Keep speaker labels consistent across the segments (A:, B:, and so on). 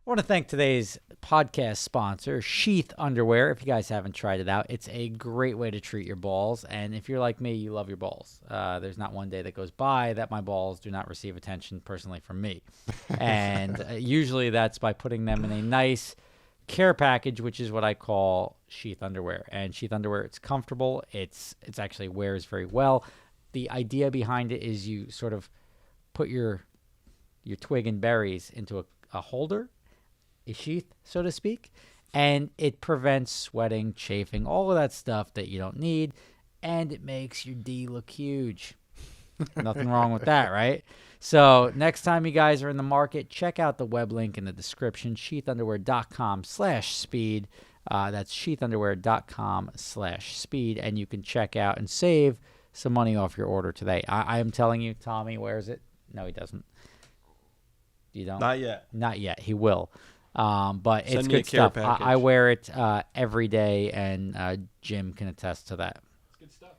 A: I want to thank today's podcast sponsor, Sheath Underwear. If you guys haven't tried it out, it's a great way to treat your balls. And if you're like me, you love your balls. There's not one day that goes by that my balls do not receive attention personally from me. And usually that's by putting them in a nice care package, which is what I call Sheath Underwear. And Sheath Underwear, it's comfortable. It's actually wears very well. The idea behind it is you sort of put your twig and berries into a holder, a sheath, so to speak, and it prevents sweating, chafing, all of that stuff that you don't need, and it makes your D look huge. Nothing wrong with that, right? So next time you guys are in the market, check out the web link in the description, sheathunderwear.com/speed. That's sheathunderwear.com/speed, and you can check out and save some money off your order today. I am telling you, Tommy wears it. No, he doesn't. You don't?
B: Not yet.
A: Not yet. He will. But
B: Send
A: it's
B: me a
A: good
B: care
A: stuff.
B: package.
A: I wear it every day, and Jim can attest to that.
B: It's good stuff.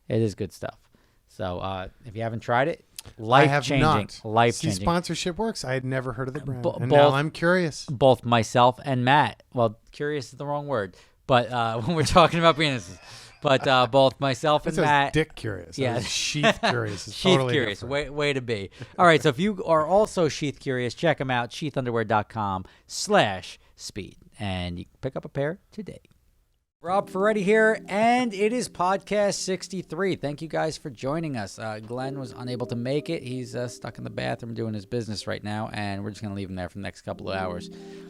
A: It is good stuff. So if you haven't tried it,
C: I have
A: life-changing.
C: not.
A: Life-changing.
C: See, sponsorship works. I had never heard of the brand.
A: Bo-
C: and
A: both-
C: now I'm curious.
A: Both myself and Matt. Well, curious is the wrong word, but when we're talking about penises. But both myself and
C: It says
A: Matt.
C: dick curious.
A: Yeah.
C: I was sheath curious. It's
A: Sheath
C: totally
A: curious.
C: different.
A: Way to be. All right. So if you are also sheath curious, check them out. sheathunderwear.com/speed. And you can pick up a pair today. Rob Ferretti here, and it is podcast 63. Thank you guys for joining us. Glenn was unable to make it. He's stuck in the bathroom doing his business right now, and we're just going to leave him there for the next couple of hours.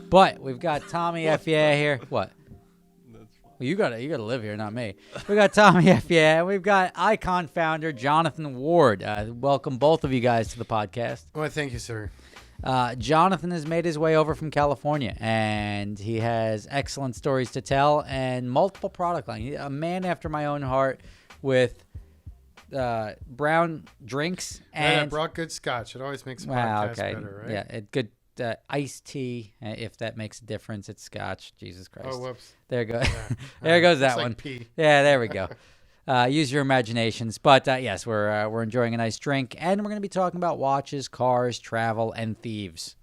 A: But we've got Tommyfyeah here. What? Well, you gotta live here, not me. We got Tommyfyeah, and we've got Icon founder Jonathan Ward. Welcome both of you guys to the podcast.
C: Well, thank you, sir.
A: Jonathan has made his way over from California, and he has excellent stories to tell and multiple product lines. A man after my own heart with brown drinks
C: And I
A: and
C: brought good scotch. It always makes a
A: wow,
C: podcast
A: okay,
C: better, right?
A: yeah, good iced tea if that makes a difference. It's scotch. Jesus Christ.
C: Oh, whoops.
A: There goes
C: Yeah.
A: there goes that
C: It's like
A: one.
C: pee.
A: Yeah, there we go. Use your imaginations. But yes, we're enjoying a nice drink, and we're going to be talking about watches, cars, travel, and thieves.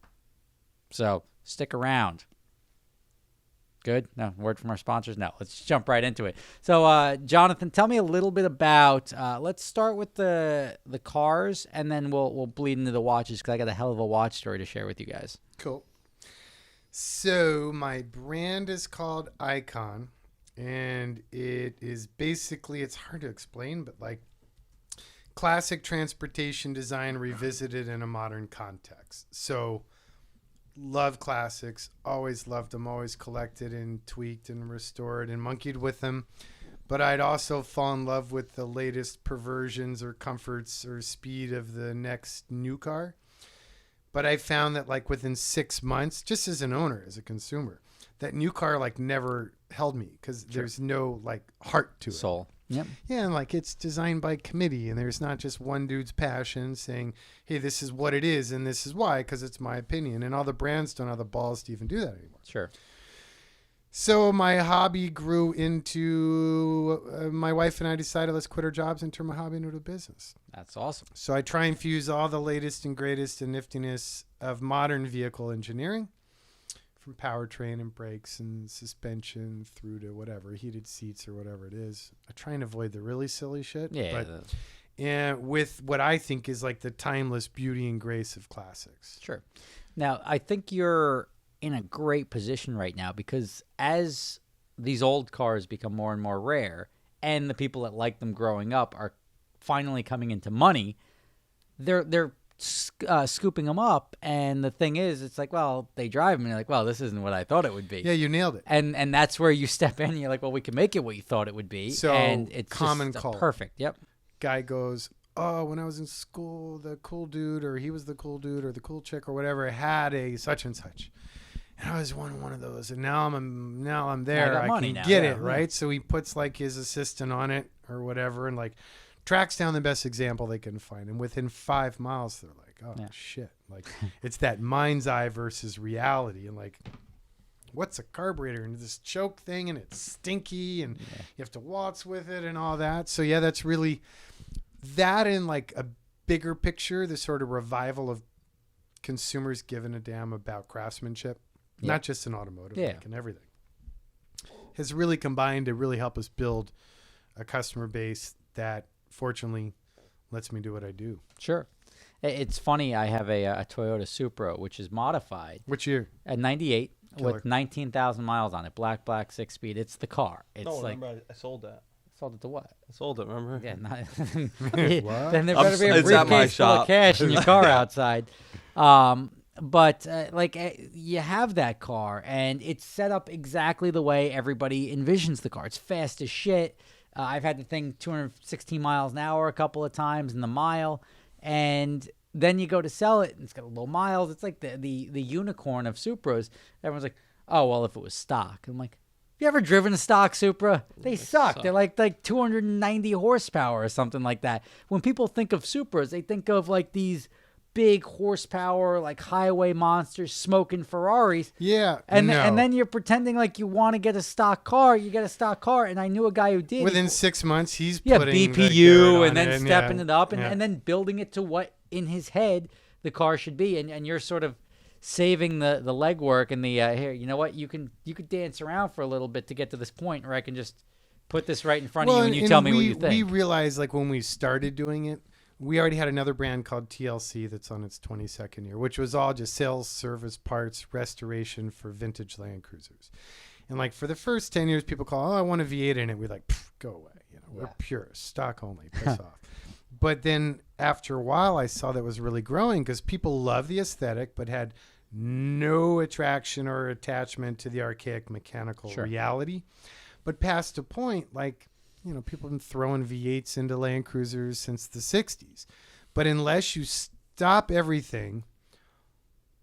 A: So stick around. Good? No, word from our sponsors? No, let's jump right into it. So, Jonathan, tell me a little bit about, let's start with the cars, and then we'll bleed into the watches, because I got a hell of a watch story to share with you guys.
C: Cool. So my brand is called Icon, and it is basically, it's hard to explain, but like classic transportation design revisited in a modern context. So love classics, always loved them, always collected and tweaked and restored and monkeyed with them. But I'd also fall in love with the latest perversions or comforts or speed of the next new car. But I found that like within 6 months, just as an owner, as a consumer, that new car like never held me because there's no like heart to it.
A: Soul. Yep.
C: Yeah, and like it's designed by committee, and there's not just one dude's passion saying, hey, this is what it is and this is why, because it's my opinion. And all the brands don't have the balls to even do that anymore.
A: Sure.
C: So my hobby grew into, my wife and I decided let's quit our jobs and turn my hobby into a business.
A: That's awesome.
C: So I try and fuse all the latest and greatest and niftiness of modern vehicle engineering, from powertrain and brakes and suspension through to whatever, heated seats or whatever it is. I try and avoid the really silly shit.
A: Yeah.
C: But and with what I think is like the timeless beauty and grace of classics.
A: Sure. Now, I think you're in a great position right now, because as these old cars become more and more rare, and the people that like them growing up are finally coming into money, they're scooping them up. And the thing is, it's like, well, they drive them, and you're like, well, this isn't what I thought it would be.
C: Yeah, you nailed it.
A: And that's where you step in. And you're like, well, we can make it what you thought it would be.
C: So,
A: and it's
C: common
A: just
C: call.
A: perfect. Yep.
C: Guy goes, oh, when I was in school, the cool dude, or he was the cool dude, or the cool chick, or whatever, had a such and such. And I was one of those, and now I'm there. I
A: money
C: can
A: now,
C: get
A: yeah,
C: it, right? So he puts like his assistant on it or whatever, and like tracks down the best example they can find. And within 5 miles, they're like, oh shit! Like it's that mind's eye versus reality, and like, what's a carburetor and this choke thing, and it's stinky, and you have to waltz with it and all that. So yeah, that's really that in like a bigger picture, the sort of revival of consumers giving a damn about craftsmanship. not just in automotive,
A: Yeah.
C: like in everything, has really combined to really help us build a customer base that fortunately lets me do what I do.
A: Sure. It's funny. I have a Toyota Supra, which is modified.
C: Which year?
A: At 98
C: Killer.
A: with 19,000 miles on it. Black 6-speed. It's the car. It's
B: No,
A: like,
B: remember I sold that.
A: sold it to what?
B: I sold it, remember?
A: Yeah, not,
C: What?
A: then there better be a
B: It's at my
A: briefcase full of
B: shop.
A: cash in your car outside. But you have that car, and it's set up exactly the way everybody envisions the car. It's fast as shit. I've had the thing 216 miles an hour a couple of times in the mile, and then you go to sell it, and it's got low miles. It's like the unicorn of Supras. Everyone's like, oh, well, if it was stock. I'm like, have you ever driven a stock Supra? They suck. They're like 290 horsepower or something like that. When people think of Supras, they think of like these big horsepower, like highway monsters smoking Ferraris.
C: Yeah.
A: And
C: no.
A: and then you're pretending like you want to get a stock car. You get a stock car, and I knew a guy who did.
C: Within 6 months, he's
A: yeah,
C: putting the
A: BPU
C: carrot on
A: and then
C: it,
A: stepping it up and
C: yeah.
A: then building it to what in his head the car should be. And you're sort of saving the legwork and the here. You know what? You could dance around for a little bit to get to this point, or I can just put this right in front of you and you tell me what you think.
C: We realized, like, when we started doing it, we already had another brand called TLC that's on its 22nd year, which was all just sales, service, parts, restoration for vintage Land Cruisers. And like for the first 10 years, people call, oh, I want a V8 in it. We're like, go away. We're pure stock only. Piss off. But then after a while, I saw that was really growing because people love the aesthetic, but had no attraction or attachment to the archaic mechanical reality. But past a point, like, people have been throwing V8s into Land Cruisers since the 60s. But unless you stop everything,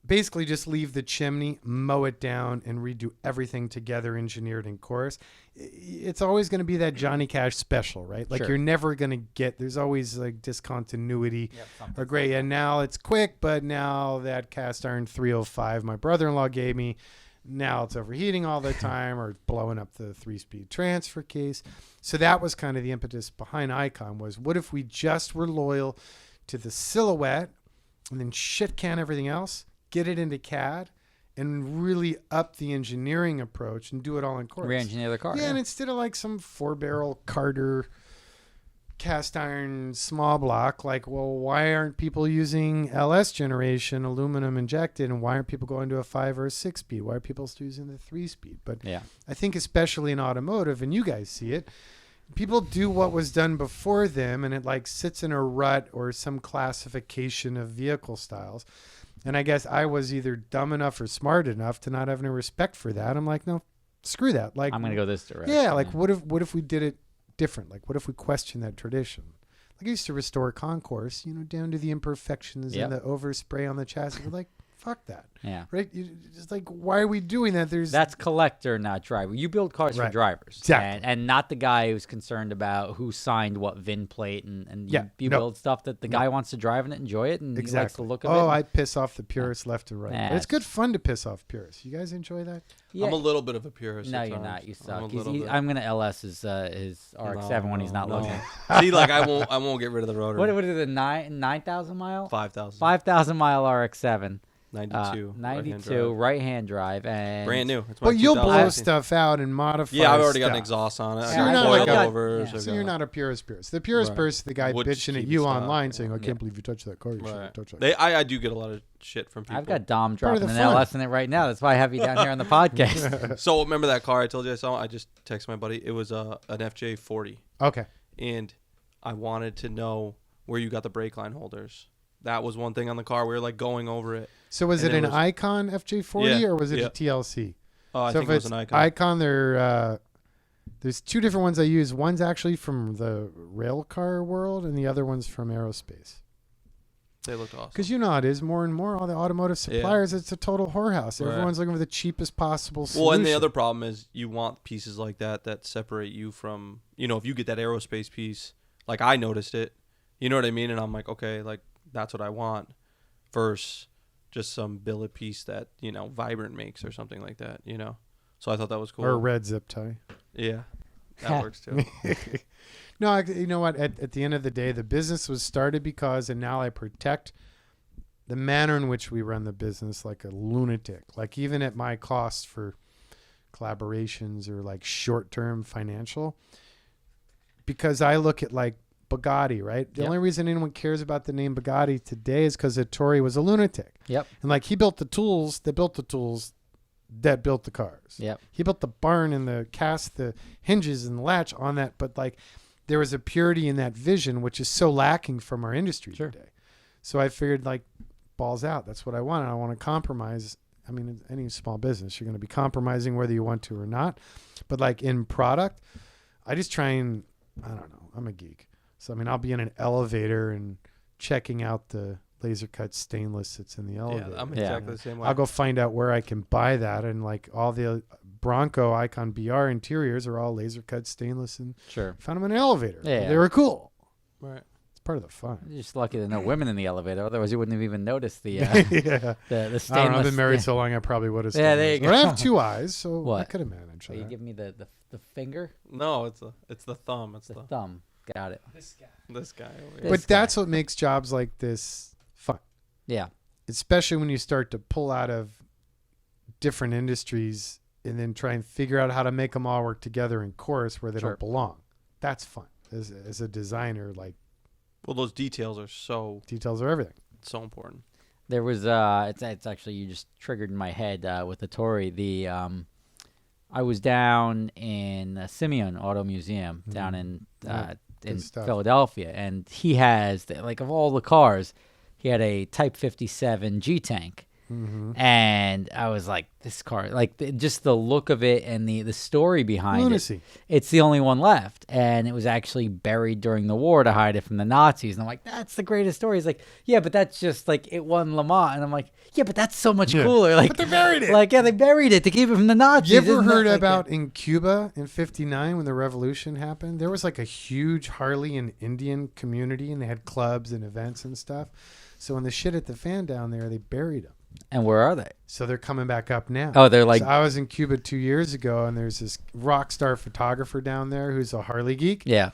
C: basically just leave the chimney, mow it down, and redo everything together, engineered in chorus, it's always going to be that Johnny Cash special, right? Like you're never going to get, there's always like discontinuity or gray. And now it's quick, but now that cast iron 305 my brother-in-law gave me, now it's overheating all the time or blowing up the 3-speed transfer case. So that was kind of the impetus behind Icon was, what if we just were loyal to the silhouette and then shit can everything else, get it into CAD, and really up the engineering approach and do it all in chorus.
A: Re-engineer the car.
C: Yeah, and instead of like some 4-barrel Carter cast iron small block, like, well, why aren't people using LS generation aluminum injected, and why aren't people going to a 5 or a 6-speed? Why are people still using the 3-speed? But I think especially in automotive, and you guys see it, people do what was done before them, and it like sits in a rut or some classification of vehicle styles. And I guess I was either dumb enough or smart enough to not have any respect for that. I'm like, no, screw that. Like,
A: I'm going to go this direction.
C: Yeah, like what if we did it different? Like, what if we question that tradition? Like, I used to restore Concourse, down to the imperfections and the overspray on the chassis. We're like, fuck that.
A: Yeah.
C: Right? Just like, why are we doing that?
A: That's collector, not driver. You build cars for drivers.
C: Exactly.
A: And not the guy who's concerned about who signed what VIN plate. And you build stuff that the guy wants to drive and enjoy it and he likes the look of it.
C: Oh, I piss off the purists left and right. But it's good fun to piss off purists. You guys enjoy that?
B: Yeah. I'm a little bit of a purist.
A: No, you're not. You suck. I'm going to LS his RX-7 when he's not looking.
B: See, like I won't get rid of the rotary.
A: What is it, 9,000 mile?
B: 5,000.
A: 5,000 mile RX-7.
B: 92
A: right-hand drive and
B: brand new.
C: But you'll blow stuff out and modify.
B: Yeah, I've already got an exhaust on it.
C: So you're not like
B: so
C: you're not a purist. The purist person, the guy bitching at you online saying, "I can't believe you touched that car. You shouldn't touch that."
B: I do get a lot of shit from people.
A: I've got Dom dropping an LS in it right now. That's why I have you down here on the podcast.
B: So remember that car I told you I saw? I just texted my buddy. It was an FJ40.
C: Okay.
B: And I wanted to know where you got the brake line holders. That was one thing on the car. We were like going over it.
C: So was it an Icon FJ40 or was it a TLC?
B: Oh, I
C: so
B: think it was an Icon.
C: Icon, there's two different ones I use. One's actually from the rail car world, and the other one's from aerospace.
B: They looked awesome.
C: Because you know how it is, more and more, all the automotive suppliers, it's a total whorehouse. Right. Everyone's looking for the cheapest possible solution.
B: Well, and the other problem is you want pieces like that separate you from, if you get that aerospace piece, like I noticed it, you know what I mean? And I'm like, okay, like that's what I want versus just some billet piece that, Vibrant makes or something like that, So I thought that was cool.
C: Or a red zip tie.
B: Yeah, that works too.
C: No, you know what? At the end of the day, the business was started because, and now I protect the manner in which we run the business like a lunatic. Like even at my cost for collaborations or like short-term financial, because I look at like Bugatti, right? The only reason anyone cares about the name Bugatti today is because Ettore was a lunatic.
A: Yep.
C: And like he built the tools that built the tools that built the cars.
A: Yep.
C: He built the barn and the cast, the hinges and the latch on that. But like there was a purity in that vision, which is so lacking from our industry today. So I figured like balls out. That's what I want. And I want to compromise. I mean, in any small business, you're going to be compromising whether you want to or not. But like in product, I just try and, I don't know, I'm a geek. So, I mean, I'll be in an elevator and checking out the laser cut stainless that's in the elevator.
B: Yeah, I'm exactly the same way.
C: I'll go find out where I can buy that. And like all the Bronco Icon BR interiors are all laser cut stainless, and
A: Sure.
C: found them in an elevator.
A: Yeah.
C: They were cool.
B: Right.
C: It's part of the fun.
A: You're just lucky there are no women in the elevator. Otherwise, you wouldn't have even noticed the
C: Yeah.
A: the stainless.
C: I don't know. I've been married so long, I probably would have.
A: Yeah, there you
C: But
A: go.
C: I have two eyes, so I
A: What?
C: could have managed
A: Are you
C: that.
A: giving me the finger?
B: No, it's the thumb. It's
A: The
B: the
A: thumb. Got it.
B: this guy over
A: This
B: here.
C: But
A: guy.
C: that's what makes jobs like this fun,
A: Yeah.
C: especially when you start to pull out of different industries and then try and figure out how to make them all work together in chorus where they
A: Sure.
C: don't belong. That's fun. As a designer, like
B: Well, those details are so
C: details are everything.
B: important.
A: There was it's actually, you just triggered in my head with the Tory. The I was down in Simeon Auto Museum down in
C: good stuff.
A: Philadelphia, and he has like, of all the cars, he had a Type 57 G tank. And I was like, this car, like just the look of it and the story behind
C: Lunacy.
A: it. It's the only one left. And it was actually buried during the war to hide it from the Nazis. And I'm like, that's the greatest story. He's like, yeah, but that's just like, it won Le Mans. And I'm like, yeah, but that's so much cooler. Like,
C: But they buried it.
A: Like, yeah, they buried it to keep it from the Nazis.
C: You ever
A: Isn't that
C: heard
A: like
C: about in Cuba in '59 when the revolution happened? There was like a huge Harley and Indian community, and they had clubs and events and stuff. So when the shit hit the fan down there, they buried them.
A: And where are they?
C: So they're coming back up now.
A: Oh, they're like,
C: So I was in Cuba 2 years ago, and there's this rock star photographer down there who's a Harley geek.
A: yeah,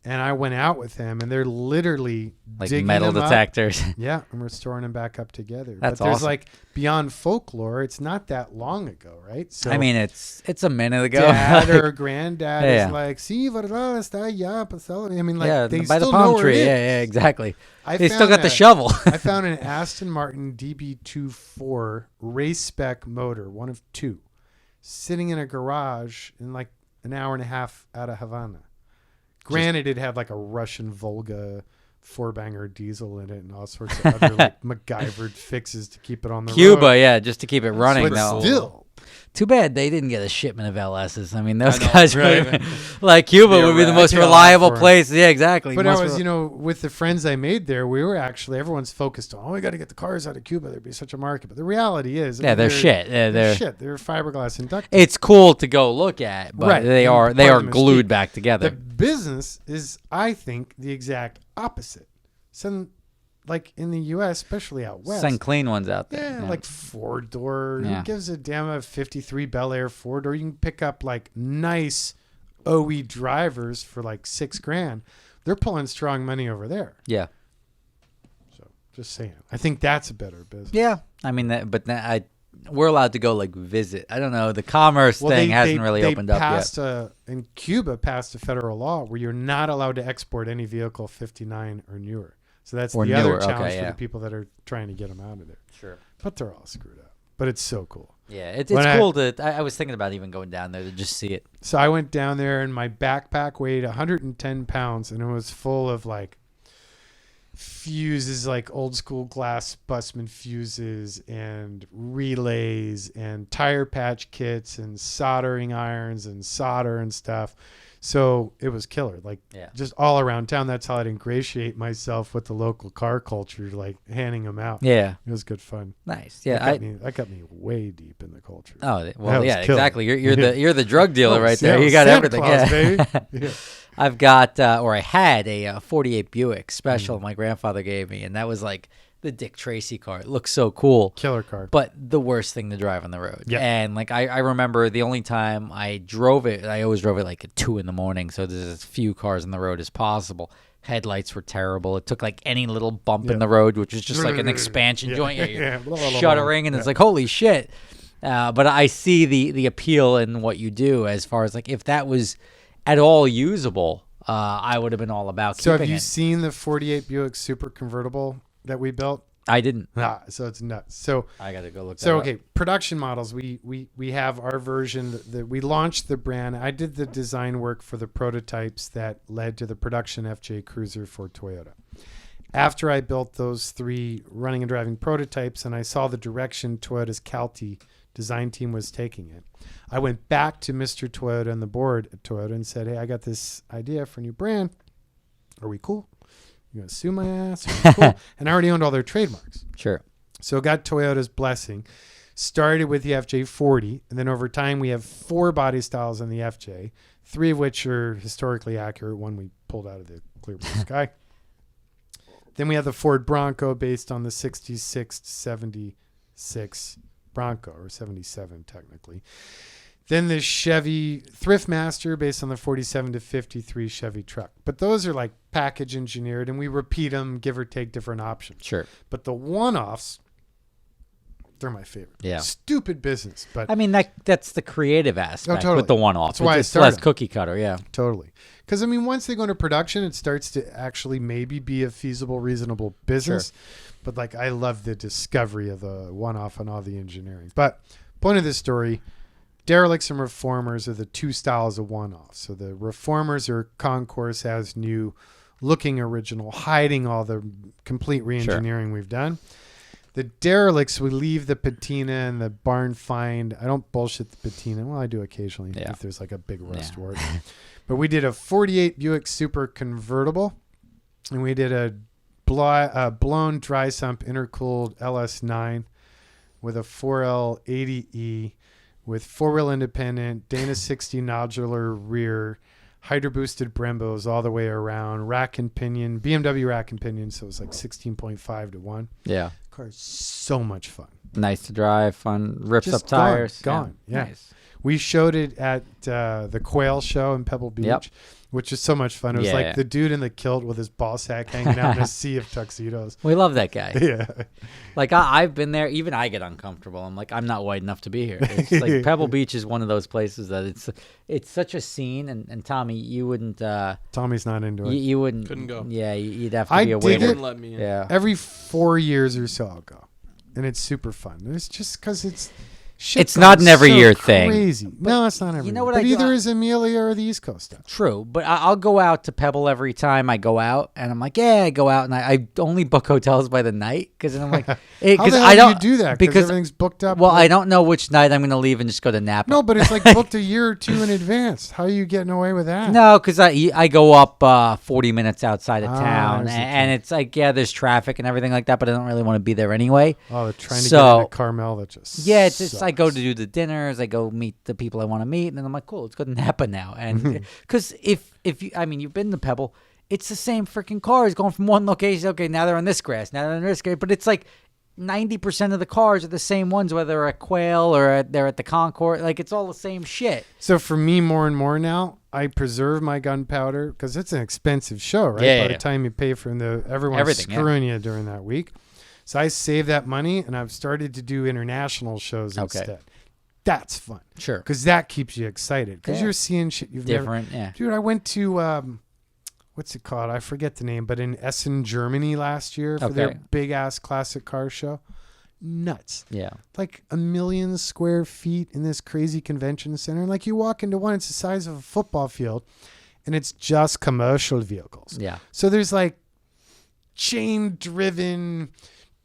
C: And I went out with him, and they're literally
A: like
C: digging
A: metal
C: them up.
A: detectors.
C: Yeah, and we're storing them back up together.
A: That's
C: but there's
A: awesome.
C: like beyond folklore, it's not that long ago, right? So
A: I mean, it's a minute ago.
C: dad or granddad
A: Yeah.
C: is like, "Sí, verdad, está allá pasado." I mean, like
A: yeah,
C: they
A: by the
C: still
A: palm
C: know where it
A: tree.
C: is.
A: Yeah, exactly.
C: I
A: They still
C: found
A: got the
C: a-
A: shovel.
C: I found an Aston Martin DB24 race spec motor, one of two, sitting in a garage in like an hour and a half out of Havana. Granted, it had like a Russian Volga 4-banger diesel in it and all sorts of other like MacGyvered fixes to keep it on the
A: Cuba,
C: road.
A: yeah, just to keep it running.
C: But
A: No.
C: still,
A: Too bad they didn't get a shipment of LSs. I mean, those
B: I know,
A: guys
B: right?
A: like Cuba
B: Yeah,
A: would be the
B: right.
A: most
C: I feel
A: reliable
C: bad for 'em.
A: place. Yeah, exactly.
C: but I
A: Most
C: was,
A: rel-
C: you know, with the friends I made there, we were actually, everyone's focused on, oh, we got to get the cars out of Cuba. There'd be such a market. But the reality is, I
A: yeah,
C: mean,
A: they're shit. Yeah,
C: They're
A: they're.
C: shit. They're fiberglass and duct tape.
A: It's cool to go look at, but
C: Right,
A: they
C: and
A: are
C: part
A: they
C: of
A: are
C: the
A: glued
C: mystique.
A: back
C: The
A: together.
C: business is, I think, the exact opposite. Some, like in the U.S., especially out west.
A: Send clean ones out there.
C: Yeah, like 4-door.
A: Yeah.
C: Who gives a damn a 53 Bel Air 4-door? You can pick up like nice OE drivers for like $6,000. They're pulling strong money over there.
A: yeah,
C: So just saying. I think that's a better business.
A: yeah. I mean, we're allowed to go like visit. I don't know. The commerce thing hasn't really opened up yet.
C: In Cuba, passed a federal law where you're not allowed to export any vehicle 59 or newer. So that's
A: Or
C: the other
A: newer, okay,
C: challenge for
A: yeah.
C: the people that are trying to get them out of there.
A: Sure.
C: But they're all screwed up. But it's so cool.
A: Yeah, it's
C: When
A: cool to. I was thinking about even going down there to just see it.
C: So I went down there and my backpack weighed 110 pounds and it was full of like fuses, like old school glass busman fuses and relays and tire patch kits and soldering irons and solder and stuff. So it was killer, like
A: Yeah.
C: just all around town. That's how I'd ingratiate myself with the local car culture, like handing them out.
A: Yeah,
C: It was good fun.
A: nice. Yeah,
C: That got me way deep in the culture.
A: Oh
C: That
A: well,
C: was
A: yeah,
C: killer.
A: exactly. You're the drug dealer
C: Oh,
A: right there.
C: yeah,
A: You got
C: Santa
A: everything.
C: Claus,
A: Yeah.
C: baby. Yeah.
A: I've got or I had a 48 Buick Special my grandfather gave me, and that was like the Dick Tracy car. It looks so cool,
C: Killer car.
A: but the worst thing to drive on the road.
C: Yeah.
A: And like I remember the only time I drove it, I always drove it like at 2 a.m. So there's as few cars on the road as possible. Headlights were terrible. It took like any little bump in the road, which was just like an expansion joint. You're shuddering, and it's like, holy shit. But I see the appeal in what you do as far as like if that was at all usable, I would have been all about keeping it.
C: So have you seen the 48 Buick Super Convertible that we built?
A: I didn't.
C: So it's nuts. So
A: I got to go look that
C: So
A: up.
C: okay, production models. We have our version that we launched the brand. I did the design work for the prototypes that led to the production FJ Cruiser for Toyota. After I built those 3 running and driving prototypes and I saw the direction Toyota's Calty design team was taking it, I went back to Mr. Toyota and the board at Toyota and said, hey, I got this idea for a new brand. Are we cool? You gonna sue my ass? Are we cool? And I already owned all their trademarks.
A: Sure.
C: So got Toyota's blessing. Started with the FJ40, and then over time we have 4 body styles in the FJ, 3 of which are historically accurate. One we pulled out of the clear blue sky. Then we have the Ford Bronco based on the 66 to 76 Bronco, or 77 technically. Then the Chevy Thriftmaster based on the 47 to 53 Chevy truck. But those are like package engineered, and we repeat them, give or take different options.
A: Sure.
C: But the one-offs, they're my favorite.
A: Yeah.
C: Stupid business, but
A: I mean, that's the creative aspect
C: totally.
A: with the one-off.
C: That's why I
A: it's
C: started.
A: less cookie cutter, yeah.
C: Totally. Because, I mean, once they go into production, it starts to actually maybe be a feasible, reasonable business.
A: Sure.
C: But, like, I love the discovery of the one-off and all the engineering. But point of this story, Derelicts and Reformers are the 2 styles of one-off. So the Reformers are concourse as new, looking original, hiding all the complete re-engineering we've done. The Derelicts, we leave the patina and the barn find. I don't bullshit the patina. Well, I do occasionally if there's like a big rust wart. But we did a 48 Buick Super Convertible, and we did a blown dry sump intercooled LS9 with a 4L80E with 4-wheel independent, Dana 60 nodular rear, hydro boosted Brembos all the way around, rack and pinion, BMW rack and pinion, so it was like 16.5 to 1.
A: Yeah.
C: The car is so much fun.
A: Nice to drive, fun, rips
C: Just
A: up tires.
C: Gone. Yeah.
A: Nice.
C: We showed it at the Quail Show in Pebble Beach, which is so much fun. It was like the dude in the kilt with his ball sack hanging out in a sea of tuxedos.
A: We love that guy.
C: Yeah.
A: Like, I've been there. Even I get uncomfortable. I'm like, I'm not white enough to be here. It's like Pebble Beach is one of those places that it's such a scene. And Tommy, you wouldn't.
C: Tommy's not into it.
A: You wouldn't.
B: Couldn't go.
A: Yeah, you'd have to
C: I
A: be a
C: dig
A: waiter.
C: it.
B: Wouldn't let me in.
A: Yeah.
C: Every 4 years or so, I'll go. And it's super fun. It's just because it's... Shit
A: It's not
C: goes
A: an every
C: so
A: year thing.
C: Crazy. No, it's not every
A: you know
C: year.
A: what
C: But
A: I do?
C: either is Amelia or the East Coast stuff.
A: True, but I'll go out to Pebble every time I go out, and I'm like, yeah, I go out, and I only book hotels by the night because I'm like,
C: How the hell
A: I
C: do
A: don't
C: you do that? Because everything's booked up.
A: Well, I don't know which night I'm going to leave and just go to Napa.
C: No, but it's like booked a year or 2 in advance. How are you getting away with that?
A: No, because I go up 40 minutes outside of town,
C: there's the
A: and it's like, yeah, there's traffic and everything like that, but I don't really want to be there anyway.
C: Oh, they're trying to
A: So-
C: get into Carmel. That just
A: Yeah, it's I
C: sucks.
A: go to do the dinners, I go meet the people I want to meet, and then I'm like, cool, let's go to Napa now. And because if you, I mean, you've been to Pebble, it's the same freaking cars going from one location. Okay, now they're on this grass, now they're on this grass, but it's like 90% of the cars are the same ones, whether they're at Quail or they're at the Concours. Like, it's all the same shit.
C: So for me, more and more now, I preserve my gunpowder because it's an expensive show, right?
A: Yeah,
C: By
A: yeah.
C: the time you pay for everyone's
A: Everything, yeah.
C: screwing you during that week. So I save that money, and I've started to do international shows
A: Okay.
C: instead. That's fun.
A: Sure.
C: Because that keeps you excited. Because
A: Yeah.
C: you're seeing shit you've
A: Different,
C: never...
A: yeah.
C: Dude, I went to, what's it called? I forget the name, but in Essen, Germany last year for their
A: Okay.
C: big-ass classic car show. Nuts.
A: Yeah.
C: Like 1 million square feet in this crazy convention center. And like you walk into one, it's the size of a football field, and it's just commercial vehicles.
A: Yeah.
C: So there's like chain-driven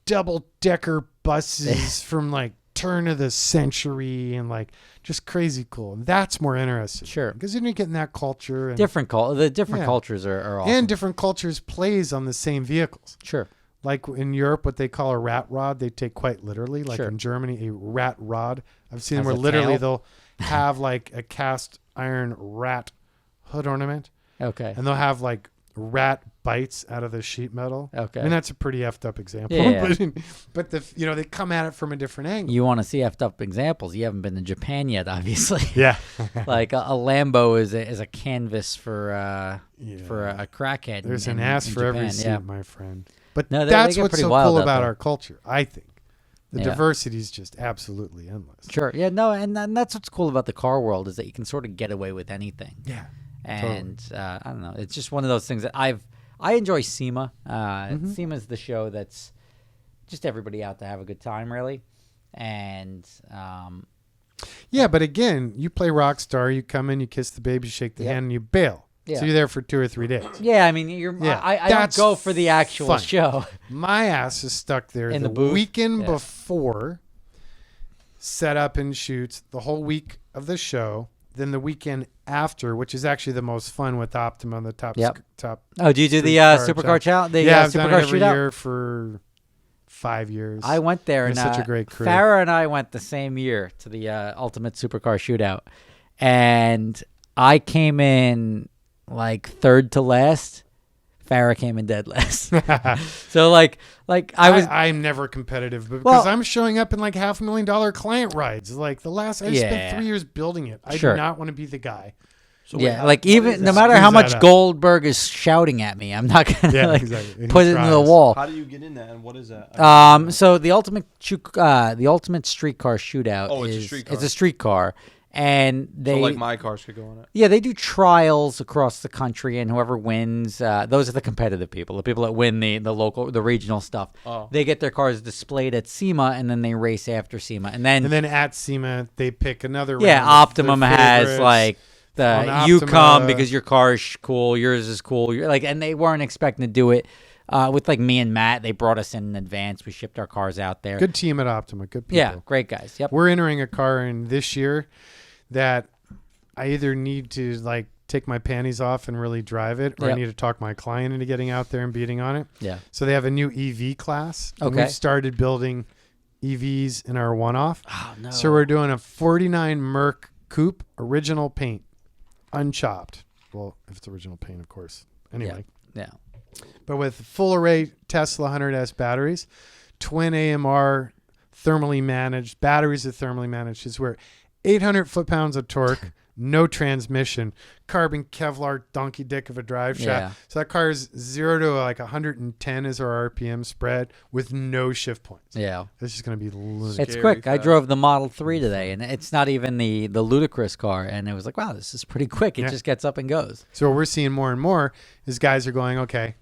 C: double-decker buses from like turn of the century and like just crazy cool. And that's more interesting.
A: Sure.
C: Because then you're getting that culture. And,
A: The different
C: Yeah.
A: cultures are awesome.
C: and different cultures plays on the same vehicles.
A: Sure.
C: Like in Europe, what they call a rat rod, they take quite literally. Like
A: Sure.
C: in Germany, a rat rod. I've seen them
A: Has
C: where
A: a
C: literally
A: tail?
C: they'll have like a cast iron rat hood ornament,
A: Okay.
C: and they'll have like rat bites out of the sheet metal.
A: Okay.
C: I mean, that's a pretty effed up example.
A: Yeah.
C: But they come at it from a different angle.
A: You want to see effed up examples? You haven't been to Japan yet, obviously.
C: Yeah.
A: Like a Lambo is a canvas for a crackhead.
C: There's
A: in
C: an ass
A: in
C: for every
A: Japan,
C: seat,
A: yeah.
C: my friend. But
A: No, they
C: that's
A: get
C: what's
A: pretty
C: so
A: wild
C: cool
A: out
C: about
A: there.
C: our culture, I think. The
A: Yeah.
C: diversity is just absolutely endless.
A: Sure. Yeah. No. And that's what's cool about the car world is that you can sort of get away with anything.
C: Yeah.
A: And I don't know. It's just one of those things that I enjoy SEMA. SEMA's the show that's just everybody out to have a good time, really. And
C: Yeah, but again, you play Rockstar, you come in, you kiss the baby, shake the
A: Yep.
C: hand, and you bail.
A: Yeah.
C: So you're there for 2 or 3 days.
A: yeah, I mean,
C: Yeah,
A: I don't
C: that's
A: go for the actual
C: fun.
A: show.
C: My ass is stuck there
A: In
C: the
A: the booth?
C: weekend
A: Yeah.
C: before, set up and shoots the whole week of the show. Then the weekend after, which is actually the most fun with Optima, the top.
A: Yep.
C: top.
A: Oh, do you do
C: Street
A: the
C: car
A: supercar challenge? The
C: Yeah, I've done it
A: supercar
C: every
A: shootout.
C: year for 5 years.
A: I went there,
C: It
A: and
C: was such a great crew.
A: Farrah and I went the same year to the Ultimate Supercar Shootout, and I came in like third to last. Farrah came in dead last. So like
C: I'm never competitive, but because
A: Well-
C: I'm showing up in like $500,000 client rides. Like I spent
A: Yeah.
C: 3 years building it. I
A: Sure.
C: do not want to be the guy.
B: So
A: yeah,
B: wait,
A: like
B: what
A: even
B: is
A: no
B: that?
A: matter how
C: Screws that
A: much
C: up.
A: Goldberg is shouting at me, I'm not gonna
C: Yeah,
A: like
C: exactly. He
A: put it into the
C: tries.
A: wall.
B: How do you get in that, and what is that?
A: So the ultimate streetcar shootout
B: Oh, it's a
A: is
B: street car.
A: it's a streetcar, and they
B: So like my cars could go on it.
A: yeah, they do trials across the country, and whoever wins, those are the competitive people, the people that win the regional stuff.
B: Oh.
A: They get their cars displayed at SEMA, and then they race after SEMA, and then
C: at SEMA, they pick another
A: yeah,
C: round of
A: Optimum
C: their
A: has
C: favorites.
A: like
C: On
A: you
C: Optima-
A: come because your car is cool, yours is cool. You're like, and they weren't expecting to do it with like me and Matt. They brought us in advance. We shipped our cars out there.
C: Good team at Optima. Good people.
A: Yeah, great guys. Yep.
C: We're entering a car in this year that I either need to like take my panties off and really drive it, or I
A: Yep.
C: need to talk my client into getting out there and beating on it.
A: Yeah.
C: So they have a new EV class. And
A: Okay.
C: we've started building EVs in our one-off.
A: Oh no.
C: So we're doing a 49 Merc Coupe, original paint, unchopped. Well, if it's original paint, of course. Anyway.
A: Yeah.
C: But with full array Tesla 100S batteries, twin AMR thermally managed, batteries are thermally managed. Is where 800 foot-pounds of torque, no transmission, carbon Kevlar donkey dick of a drive shaft.
A: Yeah.
C: So that car is 0 to like 110 is our RPM spread with no shift points.
A: Yeah.
C: It's just going to be lunatic.
A: It's
B: Scary
A: quick. I
B: fast.
A: drove the Model 3 today, and it's not even the ludicrous car, and it was like, wow, this is pretty quick. It
C: Yeah.
A: just gets up and goes.
C: So what we're seeing more and more is guys are going, okay,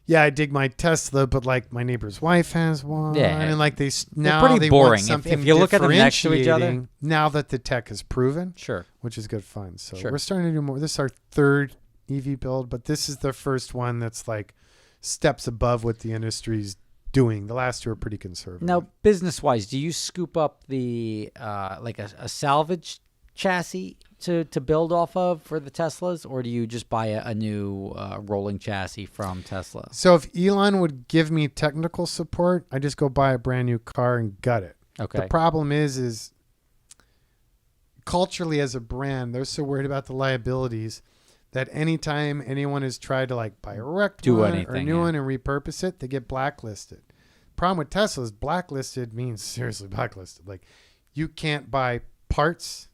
C: yeah, I dig my Tesla, but like my neighbor's wife has one,
A: Yeah.
C: and like now
A: pretty
C: they
A: boring.
C: want
A: If
C: something
A: you look at them next to each other-
C: differentiating now that the tech is proven,
A: Sure.
C: which is good fun. So
A: Sure.
C: we're starting to do more. This is our third EV build, but this is the first one that's like steps above what the industry's doing. The last two are pretty conservative.
A: Now, business-wise, do you scoop up the like a salvage chassis to build off of for the Teslas, or do you just buy a new rolling chassis from Tesla?
C: So if Elon would give me technical support, I just go buy a brand new car and gut it.
A: Okay.
C: The problem is culturally as a brand, they're so worried about the liabilities that anytime anyone has tried to like buy a wrecked
A: Do
C: one or a
A: anything,
C: new
A: yeah.
C: one and repurpose it, they get blacklisted. Problem with Tesla is blacklisted means seriously blacklisted. Like you can't buy parts,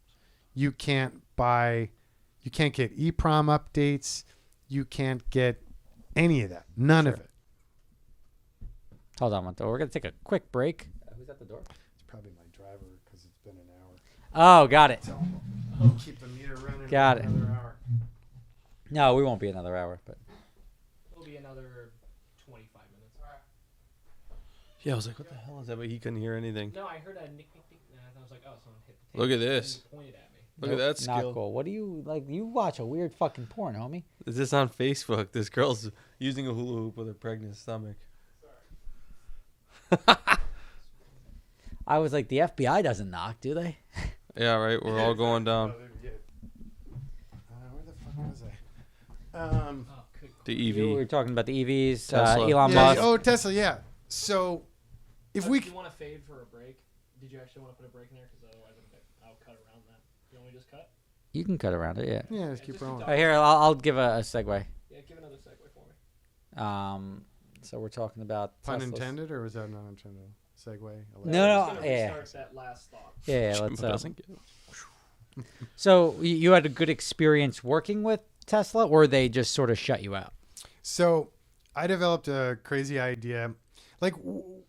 C: you can't get EEPROM updates, you can't get any of that. None of it.
A: Hold on one second. We're going to take a quick break. Who's at the door?
C: It's probably my driver because it's been an hour.
A: Oh, got it.
C: I'll keep the meter running
A: Got
C: for
A: it.
C: another hour.
A: No, we won't be another hour, but
D: It'll be another 25 minutes.
B: Yeah, I was like, what the hell is that? But he couldn't hear anything.
D: No, I heard a nick, nick, nick, and I was like, oh, someone hit the tape.
B: Look at
D: And
B: this.
D: he pointed at me.
B: Look at that
A: not
B: skill.
A: cool. What do you like? You watch a weird fucking porn, homie.
B: Is this on Facebook? This girl's using a hula hoop with a pregnant stomach.
A: I was like, the FBI doesn't knock, do they?
B: Yeah, right. We're all going down.
C: Where the fuck was I?
D: Oh, good.
B: The
A: We were
B: EV.
A: talking about the EVs,
B: Tesla.
A: Elon
C: Yeah,
A: Musk.
C: oh, Tesla, yeah. So if we
D: Do you want to fade for a break? Did you actually want to put a break in there? Because otherwise I'll cut around that. You want me to just cut?
A: You can cut around it, yeah.
C: yeah, just keep
D: just
C: rolling.
D: keep
A: Here, I'll give a segue.
D: Yeah, give another segue for me.
A: So we're talking about
C: Pun
A: Teslas.
C: intended, or was that not intended? Segue.
A: No,
D: I'm just gonna
A: yeah.
D: restart that last thought.
A: Yeah,
B: Jimbo
A: let's.
B: doesn't get it.
A: So you had a good experience working with Tesla, or they just sort of shut you out?
C: So I developed a crazy idea. Like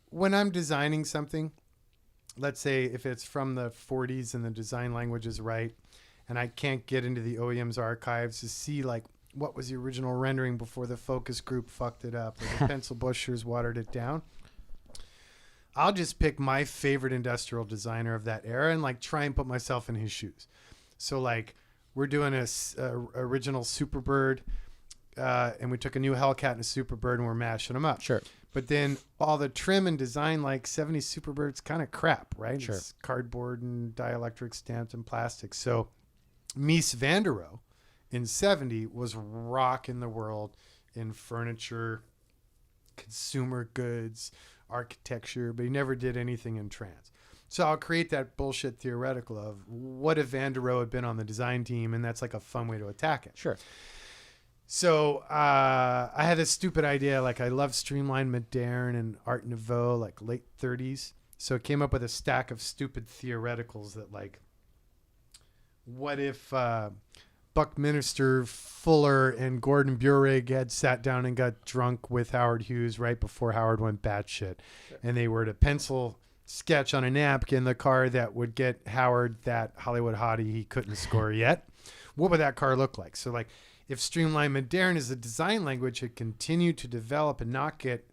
C: when I'm designing something, let's say if it's from the 40s and the design language is right, and I can't get into the OEM's archives to see like what was the original rendering before the focus group fucked it up or the pencil pushers watered it down, I'll just pick my favorite industrial designer of that era and like try and put myself in his shoes. So like we're doing a original Superbird, and we took a new Hellcat and a Superbird and we're mashing them up.
A: Sure.
C: But then all the trim and design, like 70 Superbird's kind of crap, right?
A: Sure.
C: It's cardboard and dielectric stamped and plastic. So Mies van der Rohe in 70 was rocking the world in furniture, consumer goods, architecture, but he never did anything in trans. So I'll create that bullshit theoretical of what if Van der Rohe had been on the design team, and that's like a fun way to attack it.
A: Sure.
C: So I had this stupid idea, like I love streamlined moderne and Art Nouveau, like late 30s. So I came up with a stack of stupid theoreticals that like, what if Buckminster Fuller and Gordon Burig had sat down and got drunk with Howard Hughes right before Howard went batshit, and they were to pencil sketch on a napkin the car that would get Howard that Hollywood hottie he couldn't score yet. What would that car look like? So like, if streamlined moderne is a design language, it continued to develop and not get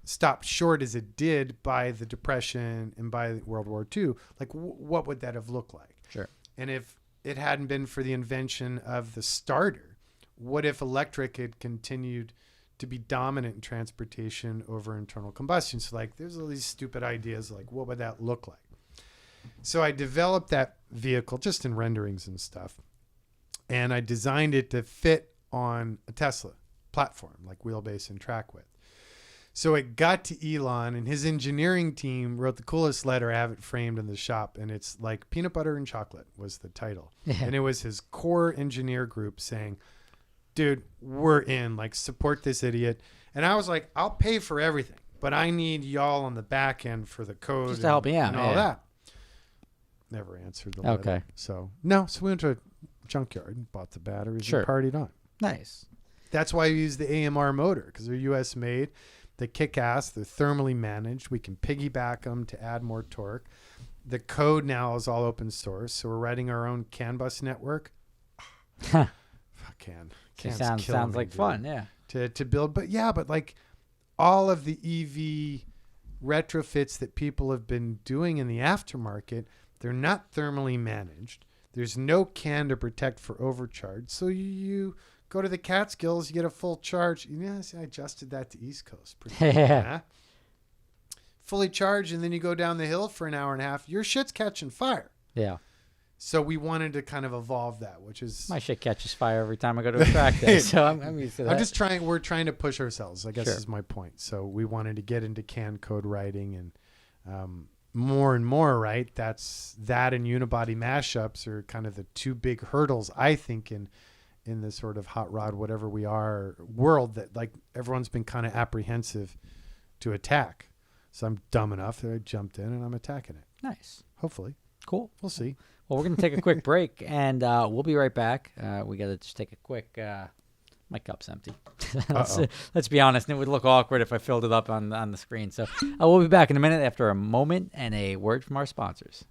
C: stopped short as it did by the Depression and by World War II. Like, what would that have looked like?
A: Sure.
C: And if it hadn't been for the invention of the starter, what if electric had continued to be dominant in transportation over internal combustion? So like, there's all these stupid ideas, like what would that look like? So I developed that vehicle just in renderings and stuff. And I designed it to fit on a Tesla platform, like wheelbase and track width. So it got to Elon, and his engineering team wrote the coolest letter. I have it framed in the shop, and it's like Peanut Butter and Chocolate was the title.
A: Yeah.
C: And it was his core engineer group saying, dude, we're in, like, support this idiot. And I was like, I'll pay for everything, but I need y'all on the back end for the code
A: Just to help me out,
C: and all
A: yeah.
C: that. Never answered the letter.
A: Okay.
C: So we went to a junkyard and bought the batteries
A: Sure.
C: and partied on.
A: Nice.
C: That's why we use the AMR motor, because they're US made. They kick ass. They're thermally managed. We can piggyback them to add more torque. The code now is all open source, so we're writing our own CAN bus network. Fuck CAN. CAN's
A: sounds
C: killing me,
A: like
C: dude,
A: fun. Yeah.
C: to build. But like all of the EV retrofits that people have been doing in the aftermarket, they're not thermally managed. There's no CAN to protect for overcharge. So you go to the Catskills, you get a full charge. Yes, I adjusted that to East Coast. Pretty cool, huh? Fully charged, and then you go down the hill for an hour and a half. Your shit's catching fire.
A: Yeah.
C: So we wanted to kind of evolve that, which is...
A: My shit catches fire every time I go to a track day, so I'm used to that.
C: I'm just trying... We're trying to push ourselves, I guess
A: Sure.
C: is my point. So we wanted to get into CAN code writing, and more and more, right? That and unibody mashups are kind of the two big hurdles, I think, in the sort of hot rod, whatever we are, world that like everyone's been kind of apprehensive to attack. So I'm dumb enough that I jumped in and I'm attacking it.
A: Nice.
C: Hopefully.
A: Cool.
C: We'll see.
A: Well, we're going to take a quick break, and we'll be right back. We got to just take a quick... my cup's empty. Let's be honest. It would look awkward if I filled it up on the screen. So we'll be back in a minute after a moment and a word from our sponsors.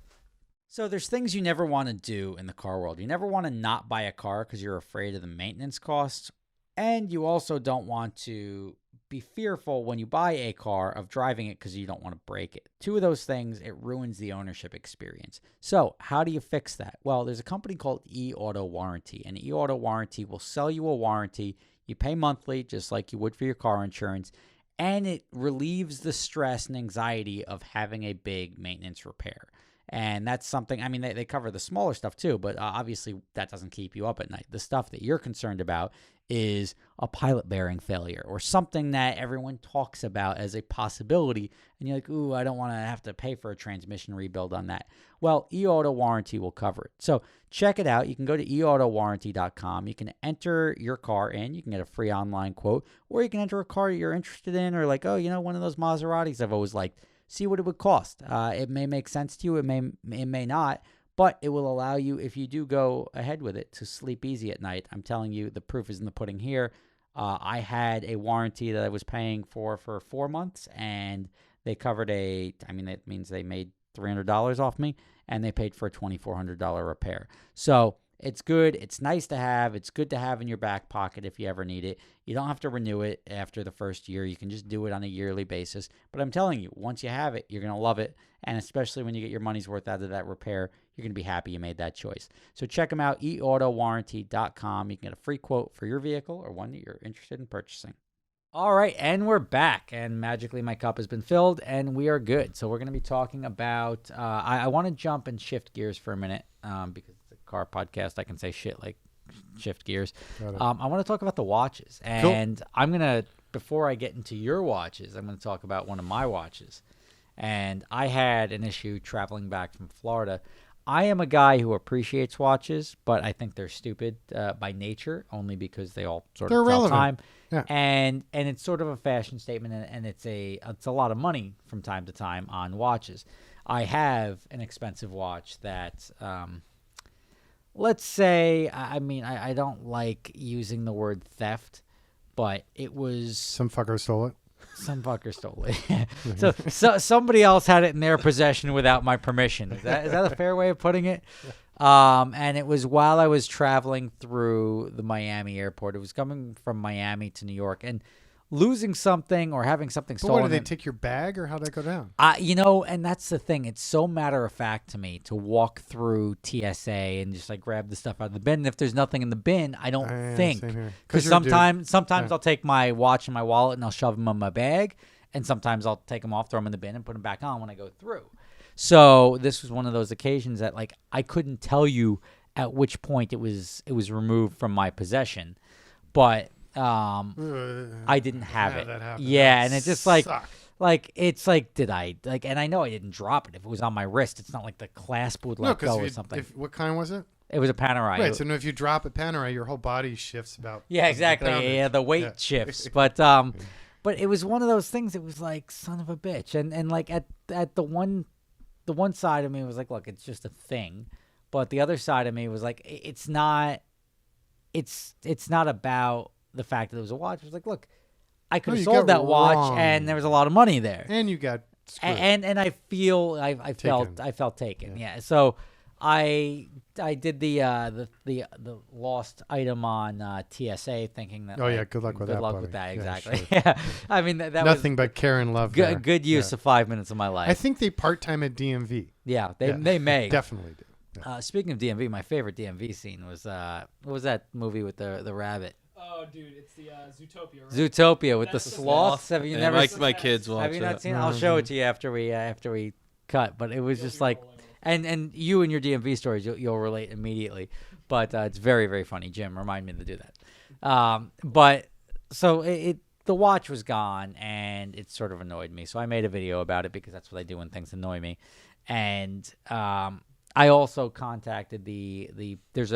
A: So there's things you never want to do in the car world. You never want to not buy a car because you're afraid of the maintenance costs. And you also don't want to be fearful when you buy a car of driving it because you don't want to break it. Two of those things, it ruins the ownership experience. So how do you fix that? Well, there's a company called eAuto Warranty, and eAuto Warranty will sell you a warranty. You pay monthly just like you would for your car insurance, and it relieves the stress and anxiety of having a big maintenance repair. And that's something, I mean, they cover the smaller stuff too, but obviously that doesn't keep you up at night. The stuff that you're concerned about is a pilot bearing failure or something that everyone talks about as a possibility. And you're like, ooh, I don't want to have to pay for a transmission rebuild on that. Well, eAuto Warranty will cover it. So check it out. You can go to eautowarranty.com. You can enter your car in. You can get a free online quote, or you can enter a car you're interested in, or like, oh, one of those Maseratis I've always liked. See what it would cost. It may make sense to you. It may not, but it will allow you, if you do go ahead with it, to sleep easy at night. I'm telling you, the proof is in the pudding here. I had a warranty that I was paying for 4 months, and they covered that means they made $300 off me, and they paid for a $2,400 repair. So it's good. It's nice to have. It's good to have in your back pocket if you ever need it. You don't have to renew it after the first year. You can just do it on a yearly basis. But I'm telling you, once you have it, you're going to love it. And especially when you get your money's worth out of that repair, you're going to be happy you made that choice. So check them out, eautowarranty.com. You can get a free quote for your vehicle or one that you're interested in purchasing. All right, and we're back, and magically my cup has been filled, and we are good. So we're going to be talking about, I want to jump and shift gears for a minute because it's a car podcast. I can say shit like shift gears. I want to talk about the watches, and cool. I'm going to, before I get into your watches, I'm going to talk about one of my watches. And I had an issue traveling back from Florida. I am a guy who appreciates watches, but I think they're stupid by nature, only because they all sort of tell time. Yeah. And it's sort of a fashion statement, and it's a lot of money from time to time on watches. I have an expensive watch that, let's say, I don't like using the word theft, but it was...
C: Some fucker stole it.
A: Some fucker stole it. so somebody else had it in their possession without my permission. Is that a fair way of putting it? And it was while I was traveling through the Miami airport. It was coming from Miami to New York, and losing something or having something stolen.
C: What, did they take your bag, or how'd that go down?
A: And that's the thing. It's so matter of fact to me to walk through TSA and just like grab the stuff out of the bin. And if there's nothing in the bin, I don't think. Because sometimes I'll take my watch and my wallet and I'll shove them in my bag, and sometimes I'll take them off, throw them in the bin, and put them back on when I go through. So this was one of those occasions that like I couldn't tell you at which point it was removed from my possession, but I didn't have it. Yeah, and it's just like it's like, did I like? And I know I didn't drop it. If it was on my wrist, it's not like the clasp would let go or something.
C: What kind was it?
A: It was a Panerai.
C: Right. So if you drop a Panerai, your whole body shifts about.
A: Yeah, exactly. Yeah, the weight shifts. But it was one of those things. It was like, son of a bitch, and like at the one side of me was like, look, it's just a thing, but the other side of me was like, it's not about the fact that it was a watch. It was like, look, I could have sold that watch, and there was a lot of money there,
C: and you got screwed.
A: And I felt taken. Yeah. So I did the lost item on TSA, thinking that.
C: Oh yeah, good luck with that.
A: Good luck
C: buddy.
A: with that.
C: Yeah,
A: Exactly.
C: sure.
A: Yeah. I mean that
C: nothing but care and love.
A: Good use of 5 minutes of my life.
C: I think they part-time at DMV.
A: Yeah, they may
C: definitely do. Yeah.
A: Speaking of DMV, my favorite DMV scene was what was that movie with the rabbit?
D: Oh, dude, it's the Zootopia. Right?
A: Zootopia with the sloths. Have you never?
B: My kids watch.
A: Have you not seen? I'll show it to you after we cut. But it was just like, and you and your DMV stories, you'll relate immediately. But it's very, very funny. Jim, remind me to do that. But so the watch was gone, and it sort of annoyed me. So I made a video about it because that's what I do when things annoy me. And I also contacted there's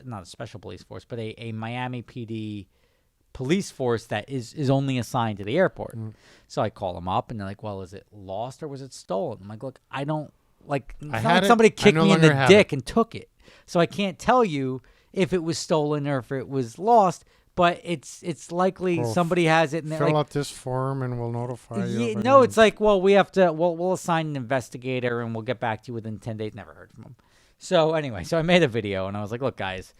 A: not a special police force, but a Miami PD police force that is only assigned to the airport. So I call them up, and they're like, well, is it lost or was it stolen? I'm like, look, I don't like, it's not like somebody kicked me in the dick and took it. So I can't tell you if it was stolen or if it was lost, but it's likely somebody has it. And
C: fill out this form and we'll notify you.
A: No, it's like, well, we'll assign an investigator and we'll get back to you within 10 days. Never heard from them. So anyway, I made a video and I was like, look, guys,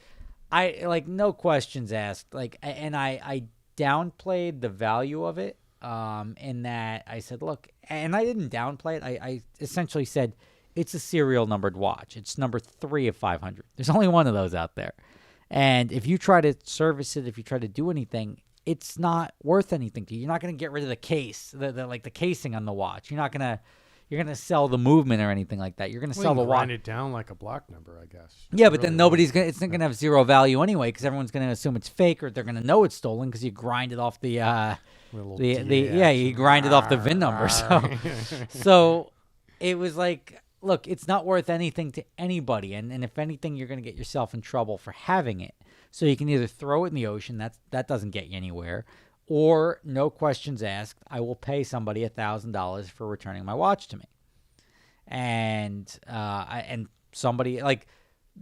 A: I like no questions asked. Like, and I downplayed the value of it in that I said, look, and I didn't downplay it. I essentially said it's a serial numbered watch. It's number 3 of 500. There's only one of those out there. And if you try to service it, if you try to do anything, it's not worth anything to you. You're not going to get rid of the case, the casing on the watch. You're not gonna sell the movement or anything like that. You're gonna sell the watch.
C: Grind it down like a block number, I guess.
A: Yeah, but then it's not gonna have zero value anyway because everyone's gonna assume it's fake or they're gonna know it's stolen because you grind it off the you grind it off the VIN number. So it was like, look, it's not worth anything to anybody, and if anything, you're gonna get yourself in trouble for having it. So you can either throw it in the ocean, that doesn't get you anywhere, or no questions asked, I will pay somebody $1,000 for returning my watch to me. And somebody like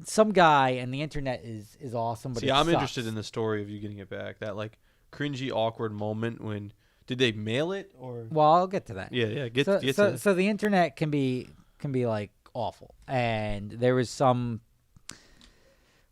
A: some guy, and the internet is awesome. But
B: I'm interested in the story of you getting it back. That like cringy, awkward moment when did they mail it or?
A: Well, I'll get to that.
B: Yeah.
A: So the internet can be like awful, and there was some.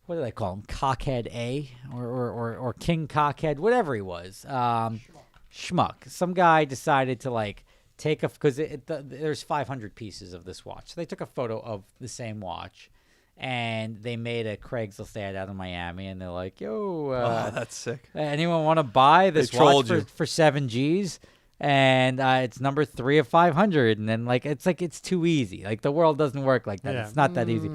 A: What do they call him? Cockhead A or King Cockhead, whatever he was. Schmuck. Some guy decided to like take because there's 500 pieces of this watch. So they took a photo of the same watch, and they made a Craigslist ad out of Miami, and they're like, "Yo,
B: that's sick.
A: Anyone want to buy this watch for $7,000?" And it's number 3 of 500, and then it's too easy. Like the world doesn't work like that. Yeah. It's not that easy.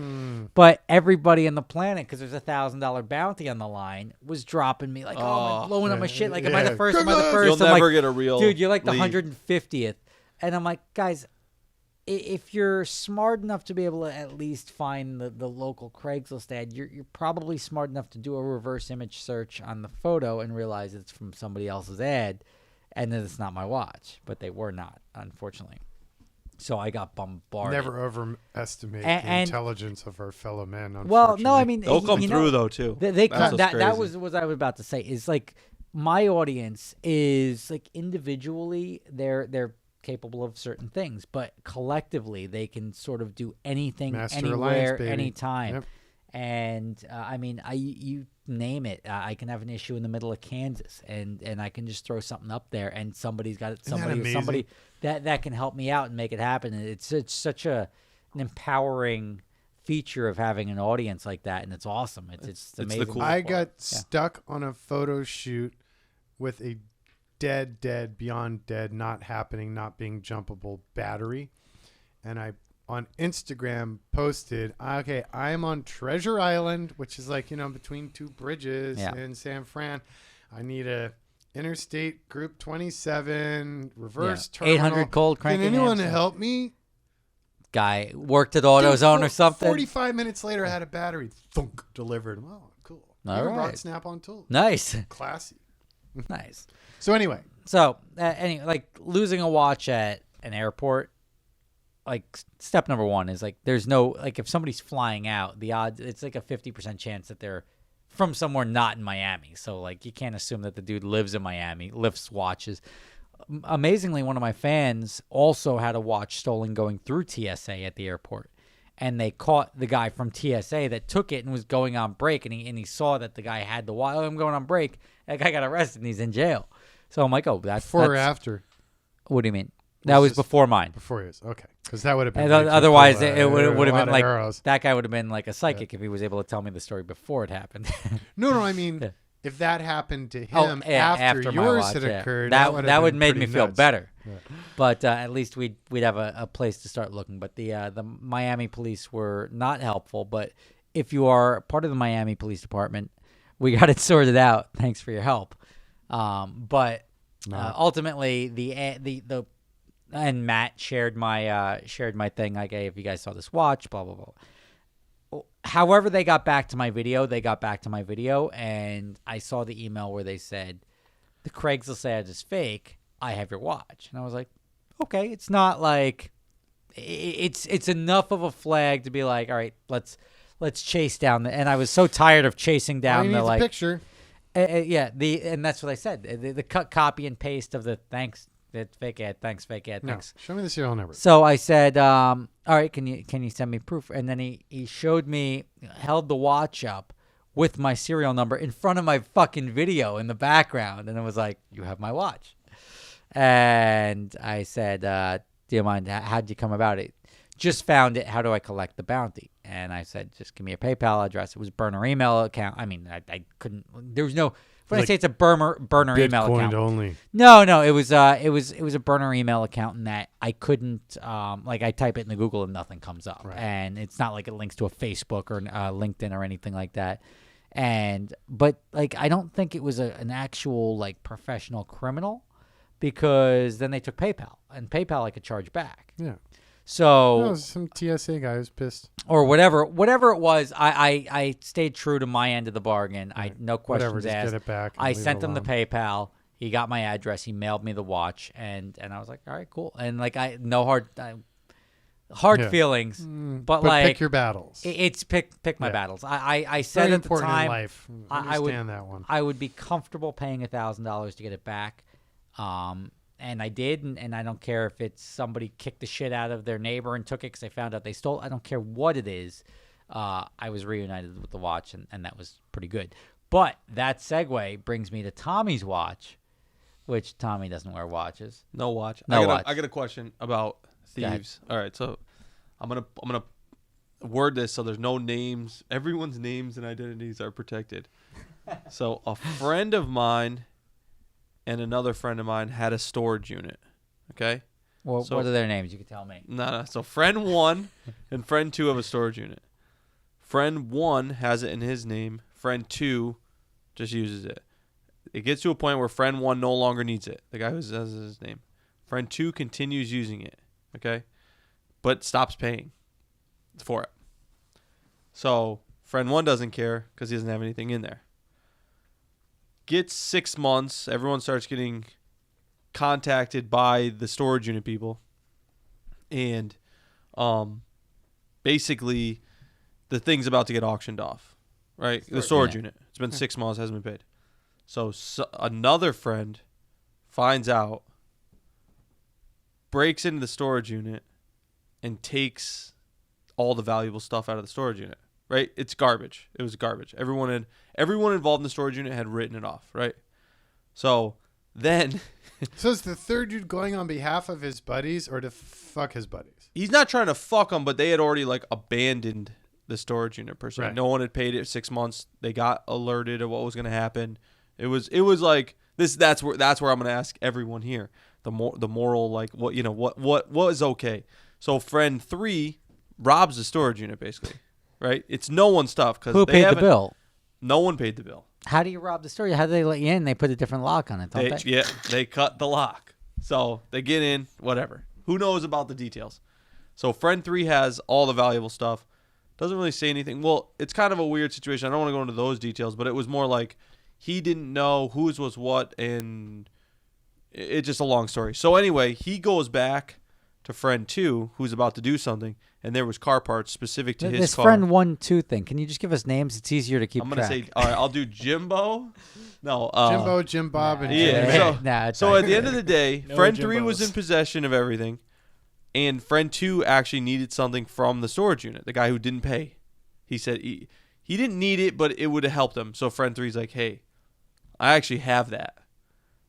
A: But everybody on the planet, because there's $1,000 bounty on the line, was dropping me like, I'm blowing up my shit. Like, am I the first? Am I the first?
B: You'll never get a real.
A: Dude, you're like the
B: lead.
A: 150th, and I'm like, guys, if you're smart enough to be able to at least find the local Craigslist ad, you're probably smart enough to do a reverse image search on the photo and realize it's from somebody else's ad. And then it's not my watch, but they were not, unfortunately. So I got bombarded.
C: Never overestimate the intelligence of our fellow men.
A: Well, no, I mean
B: they'll come through though too.
A: That was what I was about to say. Is like my audience is like individually they're capable of certain things, but collectively they can sort of do anything,
C: Master
A: anywhere,
C: Alliance,
A: anytime.
C: Yep.
A: And I mean, you name it. I can have an issue in the middle of Kansas, and I can just throw something up there, and somebody's got it. Somebody that can help me out and make it happen. And it's such an empowering feature of having an audience like that, and it's awesome. It's amazing.
B: The cool
C: I got stuck on a photo shoot with a dead, beyond dead, not happening, not being jumpable battery, and I. On Instagram posted, okay, I'm on Treasure Island, which is like, between two bridges in San Fran. I need a Interstate Group 27 reverse terminal.
A: 800 cold cranking.
C: Can anyone help me?
A: Guy worked at AutoZone or something.
C: 45 minutes later, I had a battery. Thunk, delivered. Oh, cool.
A: All right.
C: Brought Snap-on tools.
A: Nice.
C: Classy.
A: Nice.
C: So anyway.
A: Like losing a watch at an airport, like step number one is like there's no like if somebody's flying out, the odds it's like a 50% chance that they're from somewhere not in Miami. So like you can't assume that the dude lives in Miami, lifts watches. Amazingly, one of my fans also had a watch stolen going through TSA at the airport, and they caught the guy from TSA that took it and was going on break, and he saw that the guy had the watch. I'm going on break. That guy got arrested and he's in jail. So I'm like, that's
C: before or after?
A: What do you mean? That was before mine.
C: Before his, okay, because that would have been.
A: Otherwise, it would have been like
C: arrows.
A: That guy would have been like a psychic if he was able to tell me the story before it happened.
C: No, I mean, if that happened to him after yours had occurred,
A: that would make me feel
C: nuts.
A: better. Yeah. But at least we'd have a place to start looking. But the Miami police were not helpful. But if you are part of the Miami Police Department, we got it sorted out. Thanks for your help. But ultimately, the and Matt shared my thing. Like, hey, if you guys saw this watch, blah blah blah. However, they got back to my video. And I saw the email where they said the Craigslist ad is fake. I have your watch, and I was like, okay, it's not like it's enough of a flag to be like, all right, let's chase down and I was so tired of chasing down the like
C: picture.
A: And that's what I said. The cut, copy, and paste of the thanks. Fake ad, thanks.
C: Show me the serial number.
A: So I said, all right, can you send me proof? And then he showed me, held the watch up with my serial number in front of my fucking video in the background. And it was like, you have my watch. And I said, do you mind? How'd you come about it? Just found it. How do I collect the bounty? And I said, just give me a PayPal address. It was a burner email account. I mean, I couldn't. There was no. When I say it's a burner email
C: Bitcoin
A: account,
C: only.
A: no, it was a burner email account, and that I couldn't like I type it into Google and nothing comes up,
C: Right.
A: and it's not like it links to a Facebook or LinkedIn or anything like that. But like I don't think it was an actual like professional criminal, because then they took PayPal, and PayPal I could charge back.
C: Yeah.
A: So
C: No, some TSA guy was pissed.
A: or whatever it was, I stayed true to my end of the bargain.
C: Right.
A: No questions
C: Whatever, just
A: asked.
C: get it back. and
A: I
C: leave
A: sent
C: it
A: him the
C: alone.
A: PayPal. He got my address. He mailed me the watch, and I was like, all right, cool. And like no hard
C: Yeah.
A: feelings, but
C: But
A: like
C: pick your battles.
A: it's pick my
C: Yeah.
A: battles. I said
C: Very
A: at the
C: important
A: time
C: in life.
A: I would-
C: Understand that one.
A: I would be comfortable paying $1,000 to get it back. And I did, and I don't care if it's somebody kicked the shit out of their neighbor and took it because they found out they stole it. I don't care what it is. I was reunited with the watch, and that was pretty good. But that segue brings me to Tommy's watch, which Tommy doesn't wear watches.
B: No watch.
A: No watch.
B: I got a question about
A: Go ahead.
B: thieves. All right, so I'm gonna word this so there's no names. Everyone's names and identities are protected. So a friend of mine and another friend of mine had a storage unit. Okay.
A: Well,
B: So-
A: what are their names? You can tell me.
B: No. So friend 1 and friend 2 have a storage unit. Friend 1 has it in his name. Friend 2 just uses it. It gets to a point where friend 1 no longer needs it. The guy who has his name. Friend 2 continues using it. Okay. But stops paying for it. So friend 1 doesn't care because he doesn't have anything in there. Gets 6 months. Everyone starts getting contacted by the storage unit people. And basically the thing's about to get auctioned off. Right? The storage unit. It's been 6 months, hasn't been paid. So another friend finds out, breaks into the storage unit, and takes all the valuable stuff out of the storage unit. Right? It's garbage. It was garbage. Everyone involved in the storage unit had written it off. Right? So then
C: So is the third dude going on behalf of his buddies or to fuck his buddies?
B: he's not trying to fuck them, but they had already like abandoned the storage unit per se.
C: Right.
B: No one had paid it 6 months. They got alerted of what was going to happen. It was like this. That's where I'm going to ask everyone here the moral, like what is okay. So friend 3 robs the storage unit basically, right? It's no one's stuff because
A: Who paid the bill?
B: No one paid the bill.
A: How do you rob the store? How do they let you in? They put a different lock on it, don't they?
B: Yeah, they cut the lock. So they get in, whatever. Who knows about the details? So friend 3 has all the valuable stuff. Doesn't really say anything. Well, it's kind of a weird situation. I don't want to go into those details, but it was more like he didn't know whose was what, and it's just a long story. So anyway, he goes back to friend 2, who's about to do something, and there was car parts specific to his
A: This
B: car.
A: friend 1, 2 thing. Can you just give us names? It's easier to keep
B: I'm gonna
A: track.
B: say, all right, I'll do Jimbo. No,
C: Jimbo, Jim Bob, and
B: yeah,
C: Jim.
B: so-
A: Nah, it's
B: So
A: fine.
B: at the end of the day,
D: No
B: friend 3 was
D: Jimbos.
B: in possession of everything, and friend 2 actually needed something from the storage unit, the guy who didn't pay. He said he didn't need it, but it would have helped him. So friend 3's like, hey, I actually have that.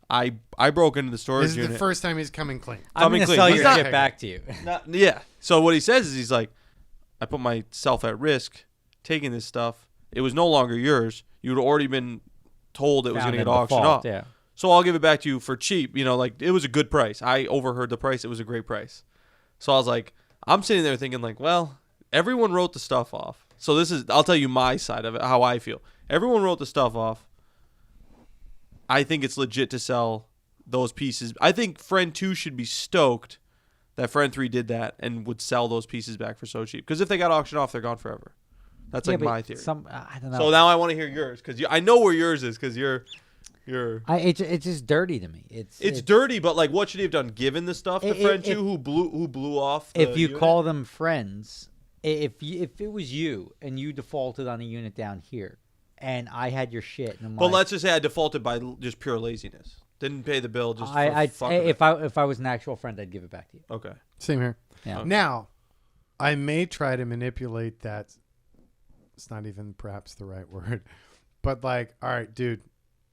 B: I broke into the storage
C: This is
B: unit.
C: the first time he's coming clean.
A: I'm
B: coming
A: going to
B: clean.
A: sell
B: He's
A: your
B: not-
A: shit back to you.
B: Yeah. So what he says is he's like, I put myself at risk taking this stuff. It was no longer yours. You'd already been told it was going to get auctioned off.
A: Yeah.
B: So I'll give it back to you for cheap. Like it was a good price. I overheard the price. It was a great price. So I was like, I'm sitting there thinking like, well, everyone wrote the stuff off. So I'll tell you my side of it, how I feel. Everyone wrote the stuff off. I think it's legit to sell those pieces. I think friend 2 should be stoked that friend 3 did that and would sell those pieces back for so cheap. Because if they got auctioned off, they're gone forever. That's like
A: but
B: my theory.
A: I don't know.
B: So now I want to hear yours because I know where yours is because you're.
A: It's just dirty to me.
B: It's dirty, but like, what should he have done? Given the stuff to friend 2 who blew off? The
A: if you
B: unit?
A: call them friends, if it was you and you defaulted on a unit down here, and I had your shit, and I'm
B: But
A: like,
B: let's just say I defaulted by just pure laziness. Didn't pay the bill. Just
A: if I was an actual friend, I'd give it back to you.
B: okay.
C: Same here.
A: Yeah.
C: Now, I may try to manipulate that. It's not even perhaps the right word. But like, all right, dude,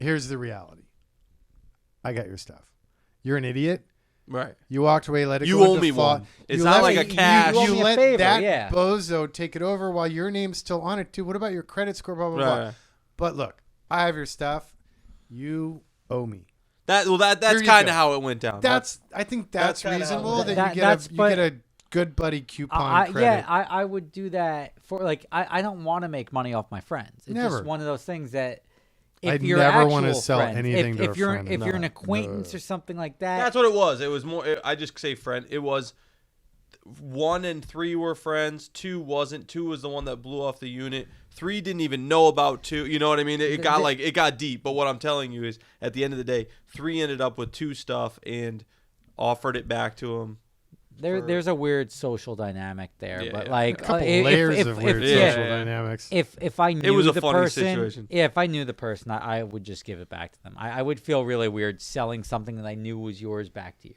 C: here's the reality. I got your stuff. You're an idiot.
B: Right.
C: You walked away, let it
B: You
C: go
B: owe
C: into
B: me
C: default.
B: one. It's
C: You
B: not
C: let-
B: like a cash.
A: You owe
C: You
A: me a
C: let
A: favor,
C: that
A: yeah.
C: bozo take it over while your name's still on it too. What about your credit score? Blah blah blah.
B: Right.
C: But look, I have your stuff. You owe me.
B: That's
C: Here you
B: kind
C: go.
B: of how it went down.
C: I think that's
B: kinda how
C: reasonable
B: it
C: that,
A: is.
C: you get a good buddy coupon credit.
A: Yeah, I would do that for like I don't want to make money off my friends. It's
C: Never.
A: just one of those things that if
C: I'd
A: you're
C: never wanna
A: actual
C: sell
A: friends,
C: anything to
A: if
C: a
A: you're
C: friend.
A: if you're an
C: No,
A: acquaintance
C: no.
A: or something like that.
B: That's what it was. It was more. I just say friend. It was 1 and 3 were friends. 2 wasn't. 2 was the one that blew off the unit. 3 didn't even know about 2. You know what I mean? It got deep. But what I'm telling you is, at the end of the day, 3 ended up with 2 stuff and offered it back to him.
A: There's a weird social dynamic there,
B: Yeah,
A: but
B: yeah.
A: like
C: A couple
A: if-
C: layers
A: if-
C: of
A: if-
C: weird
A: yeah.
C: social dynamics.
A: If I knew
B: was a
A: the
B: funny
A: person,
B: situation.
A: yeah, if I knew the person, I would just give it back to them. I would feel really weird selling something that I knew was yours back to you.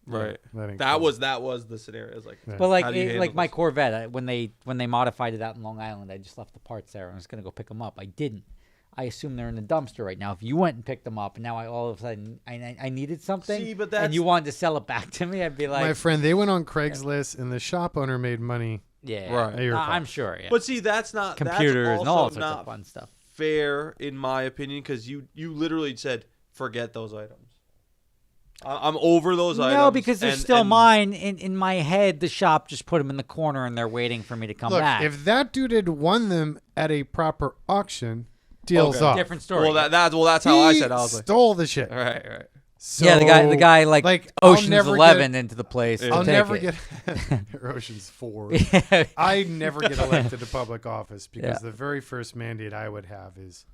B: Right.
C: That ain't
B: That
C: cool.
B: was the scenario. It was like,
C: Yeah.
A: But like
B: How do you handle
A: like my
B: this?
A: Corvette, when they modified it out in Long Island, I just left the parts there and I was gonna go pick them up. I didn't. I assume they're in the dumpster right now. If you went and picked them up, and now all of a sudden I needed something,
B: See, but
A: and
B: that's-
A: you wanted to sell it back to me, I'd be like,
C: My friend, they went on Craigslist and the shop owner made money.
A: yeah,
B: Right.
C: At your
A: I'm
C: cost.
A: sure. Yeah.
B: But see, that's not
A: Computers
B: that's
A: and all
B: also
A: sorts of
B: not
A: fun stuff.
B: fair in my opinion, because you literally said forget those items. I'm over those items.
A: No, because they're
B: and-
A: still
B: and-
A: mine. In my head, the shop just put them in the corner and they're waiting for me to come
C: Look,
A: back.
C: if that dude had won them at a proper auction, deals
B: Okay.
C: off.
A: Different story.
B: Well, that's how I said. I was like,
C: stole the shit.
B: right, right.
C: So,
A: yeah, the guy like
C: I'll
A: Ocean's
C: never
A: 11 into the place. to
C: I'll
A: take
C: never
A: it.
C: get Ocean's 4.
A: Yeah.
C: I never get elected to public office because
A: Yeah.
C: the very first mandate I would have is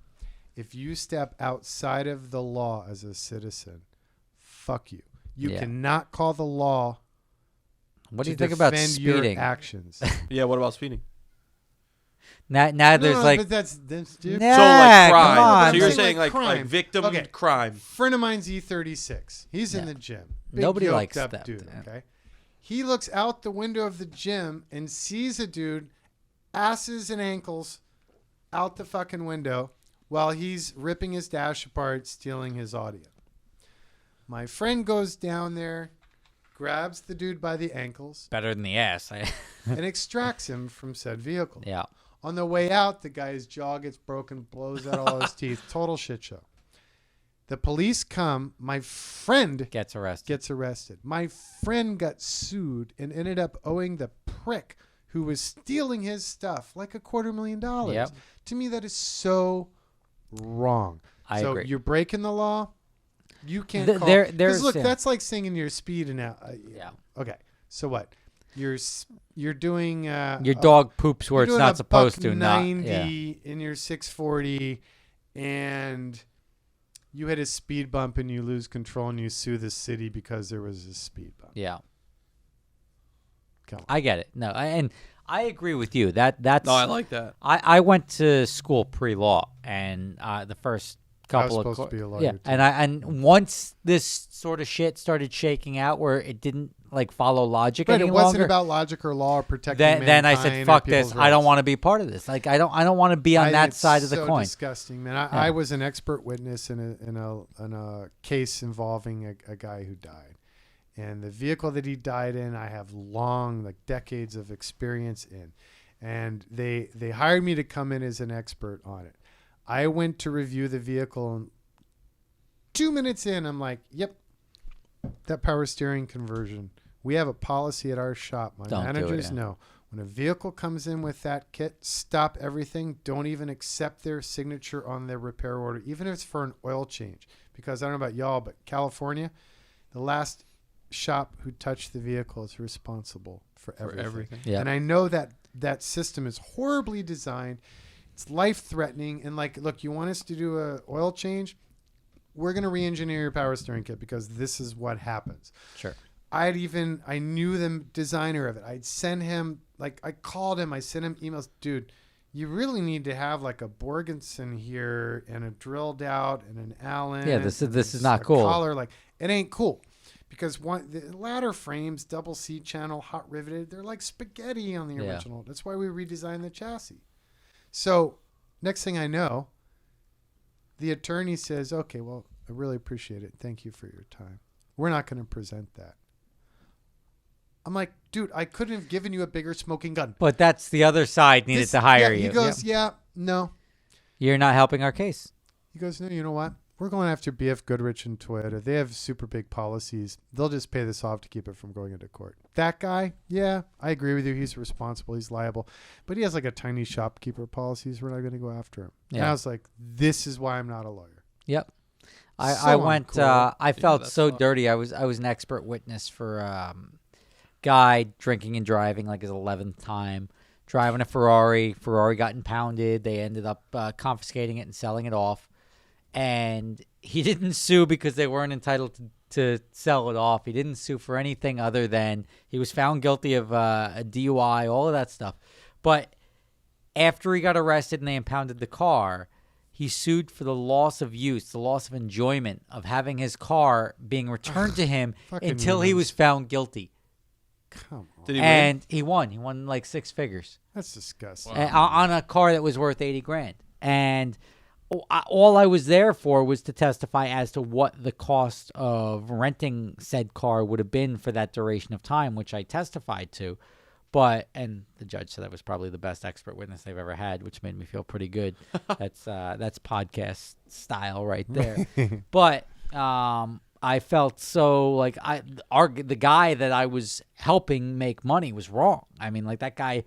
C: if you step outside of the law as a citizen, fuck you. You
A: Yeah.
C: cannot call the law
A: What do
C: to
A: you think about
C: defend your
A: speeding?
C: actions.
B: Yeah. What about speeding?
A: Now there's
C: No,
A: like
C: but that's stupid.
A: Nah,
B: So like crime.
A: come on.
B: So you're
C: I'm saying,
B: saying
C: like,
B: like
C: crime.
B: victim
C: Okay.
B: crime.
C: Friend of mine's E36. He's in
A: Yeah.
C: the gym. Big
A: Nobody
C: yoked
A: likes
C: up
A: that,
C: dude.
A: yeah.
C: Okay, he looks out the window of the gym and sees a dude, asses and ankles, out the fucking window while he's ripping his dash apart, stealing his audio. My friend goes down there, grabs the dude by the ankles,
A: better than the ass.
C: and extracts him from said vehicle.
A: Yeah.
C: On the way out, the guy's jaw gets broken, blows out all his teeth. Total shit show. The police come. My friend
A: Gets arrested.
C: gets arrested. My friend got sued and ended up owing the prick who was stealing his stuff like $250,000.
A: Yep.
C: To me, that is so wrong.
A: I
C: so
A: agree.
C: you're breaking the law. You can't
A: Th-
C: call.
A: there-
C: 'cause
A: there's,
C: look,
A: yeah.
C: that's like singing your speed and out.
A: Yeah.
C: Okay. So what? You're doing.
A: Your dog poops where
C: you're
A: it's
C: doing
A: not
C: a
A: supposed
C: buck
A: to. Not
C: 90
A: yeah.
C: in your 640, and you hit a speed bump and you lose control and you sue the city because there was a speed bump.
A: Yeah.
C: Come on.
A: I get it. No, and I agree with you. That's
B: No, I like that.
A: I went to school pre-law, and the first couple
C: supposed
A: of
C: to be a lawyer,
A: yeah,
C: too.
A: and once this sort of shit started shaking out, where it didn't like follow logic
C: But
A: any
C: it wasn't
A: longer,
C: about logic or law or protecting
A: then I
C: mankind
A: said,
C: or
A: "Fuck this!
C: people's
A: I don't
C: rights."
A: want to be part of this. Like I don't want to be on
C: I
A: that
C: think it's
A: side of the
C: so
A: coin."
C: disgusting, man.
A: Yeah.
C: I was an expert witness in a case involving a guy who died, and the vehicle that he died in, I have long, like decades of experience in, and they hired me to come in as an expert on it. I went to review the vehicle, and 2 minutes in, I'm like, "Yep, that power steering conversion." We have a policy at our shop. My
A: Don't do it,
C: managers
A: yeah.
C: know. When a vehicle comes in with that kit, stop everything. Don't even accept their signature on their repair order, even if it's for an oil change. Because I don't know about y'all, but California, the last shop who touched the vehicle is responsible for everything.
A: Yeah.
C: And I know that system is horribly designed. It's life-threatening. And like, look, you want us to do a oil change? We're going to re-engineer your power steering kit because this is what happens.
A: Sure.
C: I knew the designer of it. I'd send him, like, I called him. I sent him emails. Dude, you really need to have like a Borgenson here and a drilled out and an Allen.
A: Yeah, this
C: and
A: is not
C: a
A: cool.
C: Collar. Like, it ain't cool because the ladder frames, double C channel, hot riveted. They're like spaghetti on the
A: Yeah.
C: original. That's why we redesigned the chassis. So next thing I know, the attorney says, "Okay, well, I really appreciate it. Thank you for your time. we're not going to present that. I'm like, dude, I couldn't have given you a bigger smoking gun.
A: But that's the other side needed to hire you.
C: He goes, no.
A: You're not helping our case.
C: He goes, no, you know what? We're going after BF Goodrich and Toyota. They have super big policies. They'll just pay this off to keep it from going into court. That guy, yeah, I agree with you. He's responsible. He's liable. But he has like a tiny shopkeeper policies. We're not going to go after him.
A: Yeah.
C: And I was like, this is why I'm not a lawyer.
A: Yep. I
C: So
A: went.
C: uncool.
A: I felt
B: that's
A: so
B: tough.
A: dirty. I was an expert witness for guy drinking and driving like his 11th time, driving a Ferrari. Ferrari got impounded. They ended up confiscating it and selling it off. And he didn't sue because they weren't entitled to sell it off. He didn't sue for anything other than he was found guilty of a DUI, all of that stuff. But after he got arrested and they impounded the car, he sued for the loss of use, the loss of enjoyment of having his car being returned to him
C: Fucking
A: until he
C: humans.
A: was found guilty.
C: Come on.
B: Did he win?
A: And he won. He won like 6 figures
C: That's disgusting.
A: on a car that was worth $80,000. And all I was there for was to testify as to what the cost of renting said car would have been for that duration of time, which I testified to. And the judge said I was probably the best expert witness they've ever had, which made me feel pretty good. That's podcast style right there. But I felt so like the guy that I was helping make money was wrong. I mean, like that guy,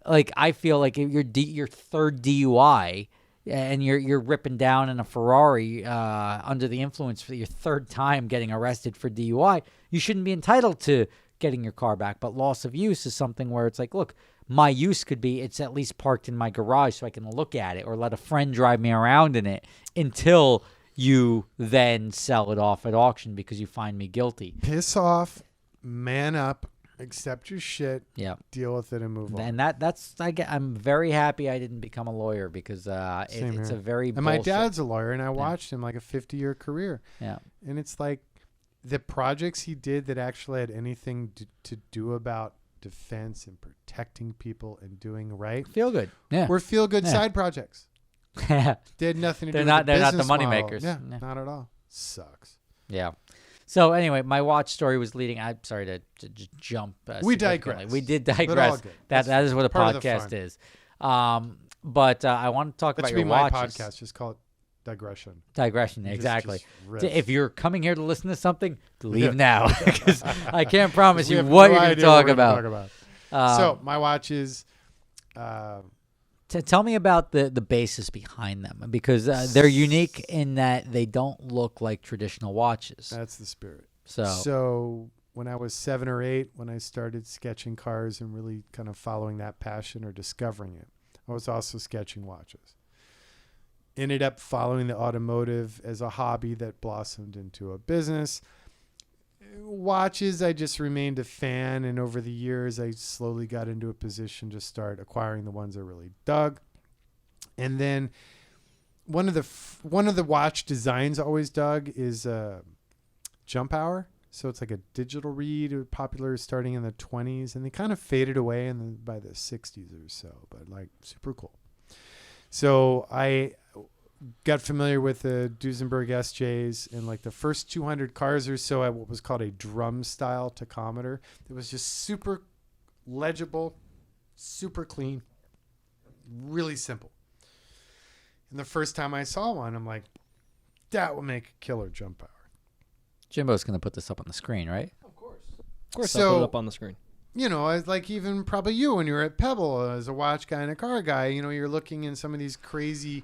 A: like I feel like if your third DUI and you're ripping down in a Ferrari under the influence for your third time getting arrested for DUI, you shouldn't be entitled to getting your car back. But loss of use is something where it's like, look, my use could be it's at least parked in my garage so I can look at it or let a friend drive me around in it until you then sell it off at auction because you find me guilty.
C: Piss off, man up, accept your shit,
A: Yeah.
C: deal with it, and move on.
A: And I'm very happy I didn't become a lawyer because
C: Same
A: it's
C: here.
A: a very
C: And my
A: bullshit.
C: dad's a lawyer, and I watched him like a 50-year career.
A: Yeah.
C: And it's like the projects he did that actually had anything to do about defense and protecting people and doing right
A: Feel good. Yeah.
C: were feel-good
A: Yeah.
C: side projects.
A: yeah.
C: They had nothing to
A: They're
C: do
A: not-
C: with the
A: they're not the
C: business
A: money
C: model.
A: makers.
C: Yeah,
A: Yeah.
C: not at all. Sucks.
A: Yeah. So anyway, my watch story was leading. I'm sorry to jump.
C: We
A: significantly.
C: digress.
A: We did
C: But all
A: digress.
C: good.
A: That is what a
C: part of the
A: podcast
C: fun.
A: is. But I want to talk
C: That
A: about
C: should
A: your
C: be my
A: watches.
C: podcast. Just call it Digression.
A: Digression,
C: Just-
A: exactly.
C: just riff.
A: If you're coming here to listen to something, leave
C: Yeah.
A: now because I can't promise
C: We
A: you
C: have
A: what
C: no
A: you're going to
C: idea what
A: talk
C: we're gonna
A: about.
C: talk about. So my watch is
A: Tell me about the basis behind them because they're unique in that they don't look like traditional watches.
C: that's the spirit.
A: So
C: So when I was 7 or 8, when I started sketching cars and really kind of following that passion or discovering it, I was also sketching watches. Ended up following the automotive as a hobby that blossomed into a business. Watches, I just remained a fan, and over the years, I slowly got into a position to start acquiring the ones I really dug. And then one of the watch designs I always dug is Jump Hour. So it's like a digital read, popular starting in the 20s, and they kind of faded away by the 60s or so, but like super cool. So I got familiar with the Duesenberg SJs, and like the first 200 cars or so at what was called a drum style tachometer. It was just super legible, super clean, really simple. And the first time I saw one, I'm like, that will make a killer Jump Hour.
A: Jimbo's going to put this up on the screen, right?
D: Of course. Of course,
C: So-
D: I'll put it up on the screen.
C: You know, as like even probably you when you were at Pebble as a watch guy and a car guy, you know, you're looking in some of these crazy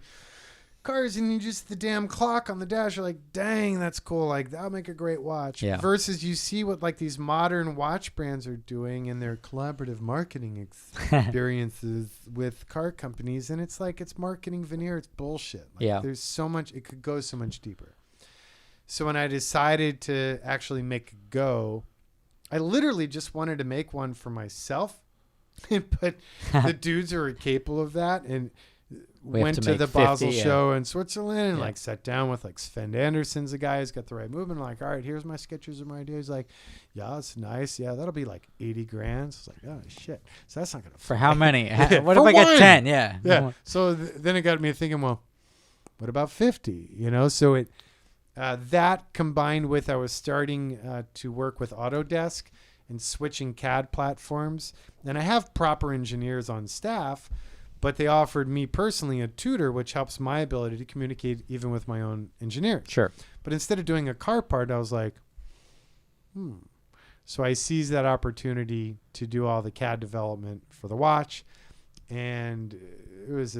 C: cars and you just the damn clock on the dash, you're like, dang, that's cool. Like that'll make a great watch.
A: Yeah.
C: Versus you see what like these modern watch brands are doing in their collaborative marketing experiences with car companies. And it's like, it's marketing veneer. It's bullshit. Like,
A: Yeah.
C: There's so much, it could go so much deeper. So when I decided to actually make a go, I literally just wanted to make one for myself, but the dudes who are capable of that and
A: We have
C: went
A: to
C: to
A: make
C: the
A: 50,
C: Basel
A: yeah.
C: show in Switzerland and
A: Yeah.
C: like sat down with like Sven Anderson's a guy who's got the right movement. I'm like, all right, here's my sketches of my idea. He's like, yeah, it's nice. Yeah, that'll be like 80 grand. So it's like, oh shit. So that's not going to
A: For how many?
C: Yeah,
A: What
C: for
A: if I get
C: one.
A: 10? Yeah.
C: Yeah. So then it got me thinking, well, what about 50? You know, so That combined with I was starting to work with Autodesk and switching CAD platforms. And I have proper engineers on staff, but they offered me personally a tutor, which helps my ability to communicate even with my own engineers.
A: Sure.
C: But instead of doing a car part, I was like, So I seized that opportunity to do all the CAD development for the watch. And it was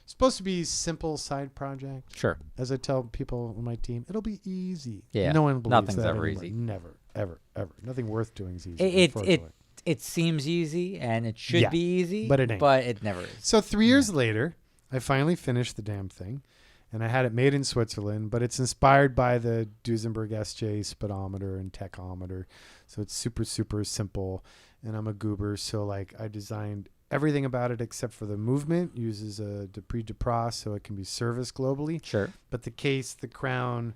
C: supposed to be a simple side project.
A: Sure.
C: As I tell people on my team, it'll be easy.
A: Yeah.
C: No one believes
A: Nothing's
C: that
A: ever
C: anymore.
A: easy.
C: Never, ever, ever. Nothing worth doing is easy.
A: It
C: unfortunately.
A: it seems easy and it should
C: Yeah,
A: be easy,
C: but it ain't.
A: But it never is.
C: So 3 years later, I finally finished the damn thing. And I had it made in Switzerland, but it's inspired by the Duesenberg SJ speedometer and tachometer. So it's super, super simple. And I'm a goober. So like I designed everything about it except for the movement. Uses a Dupree-Dupras so it can be serviced globally.
A: Sure.
C: But the case, the crown,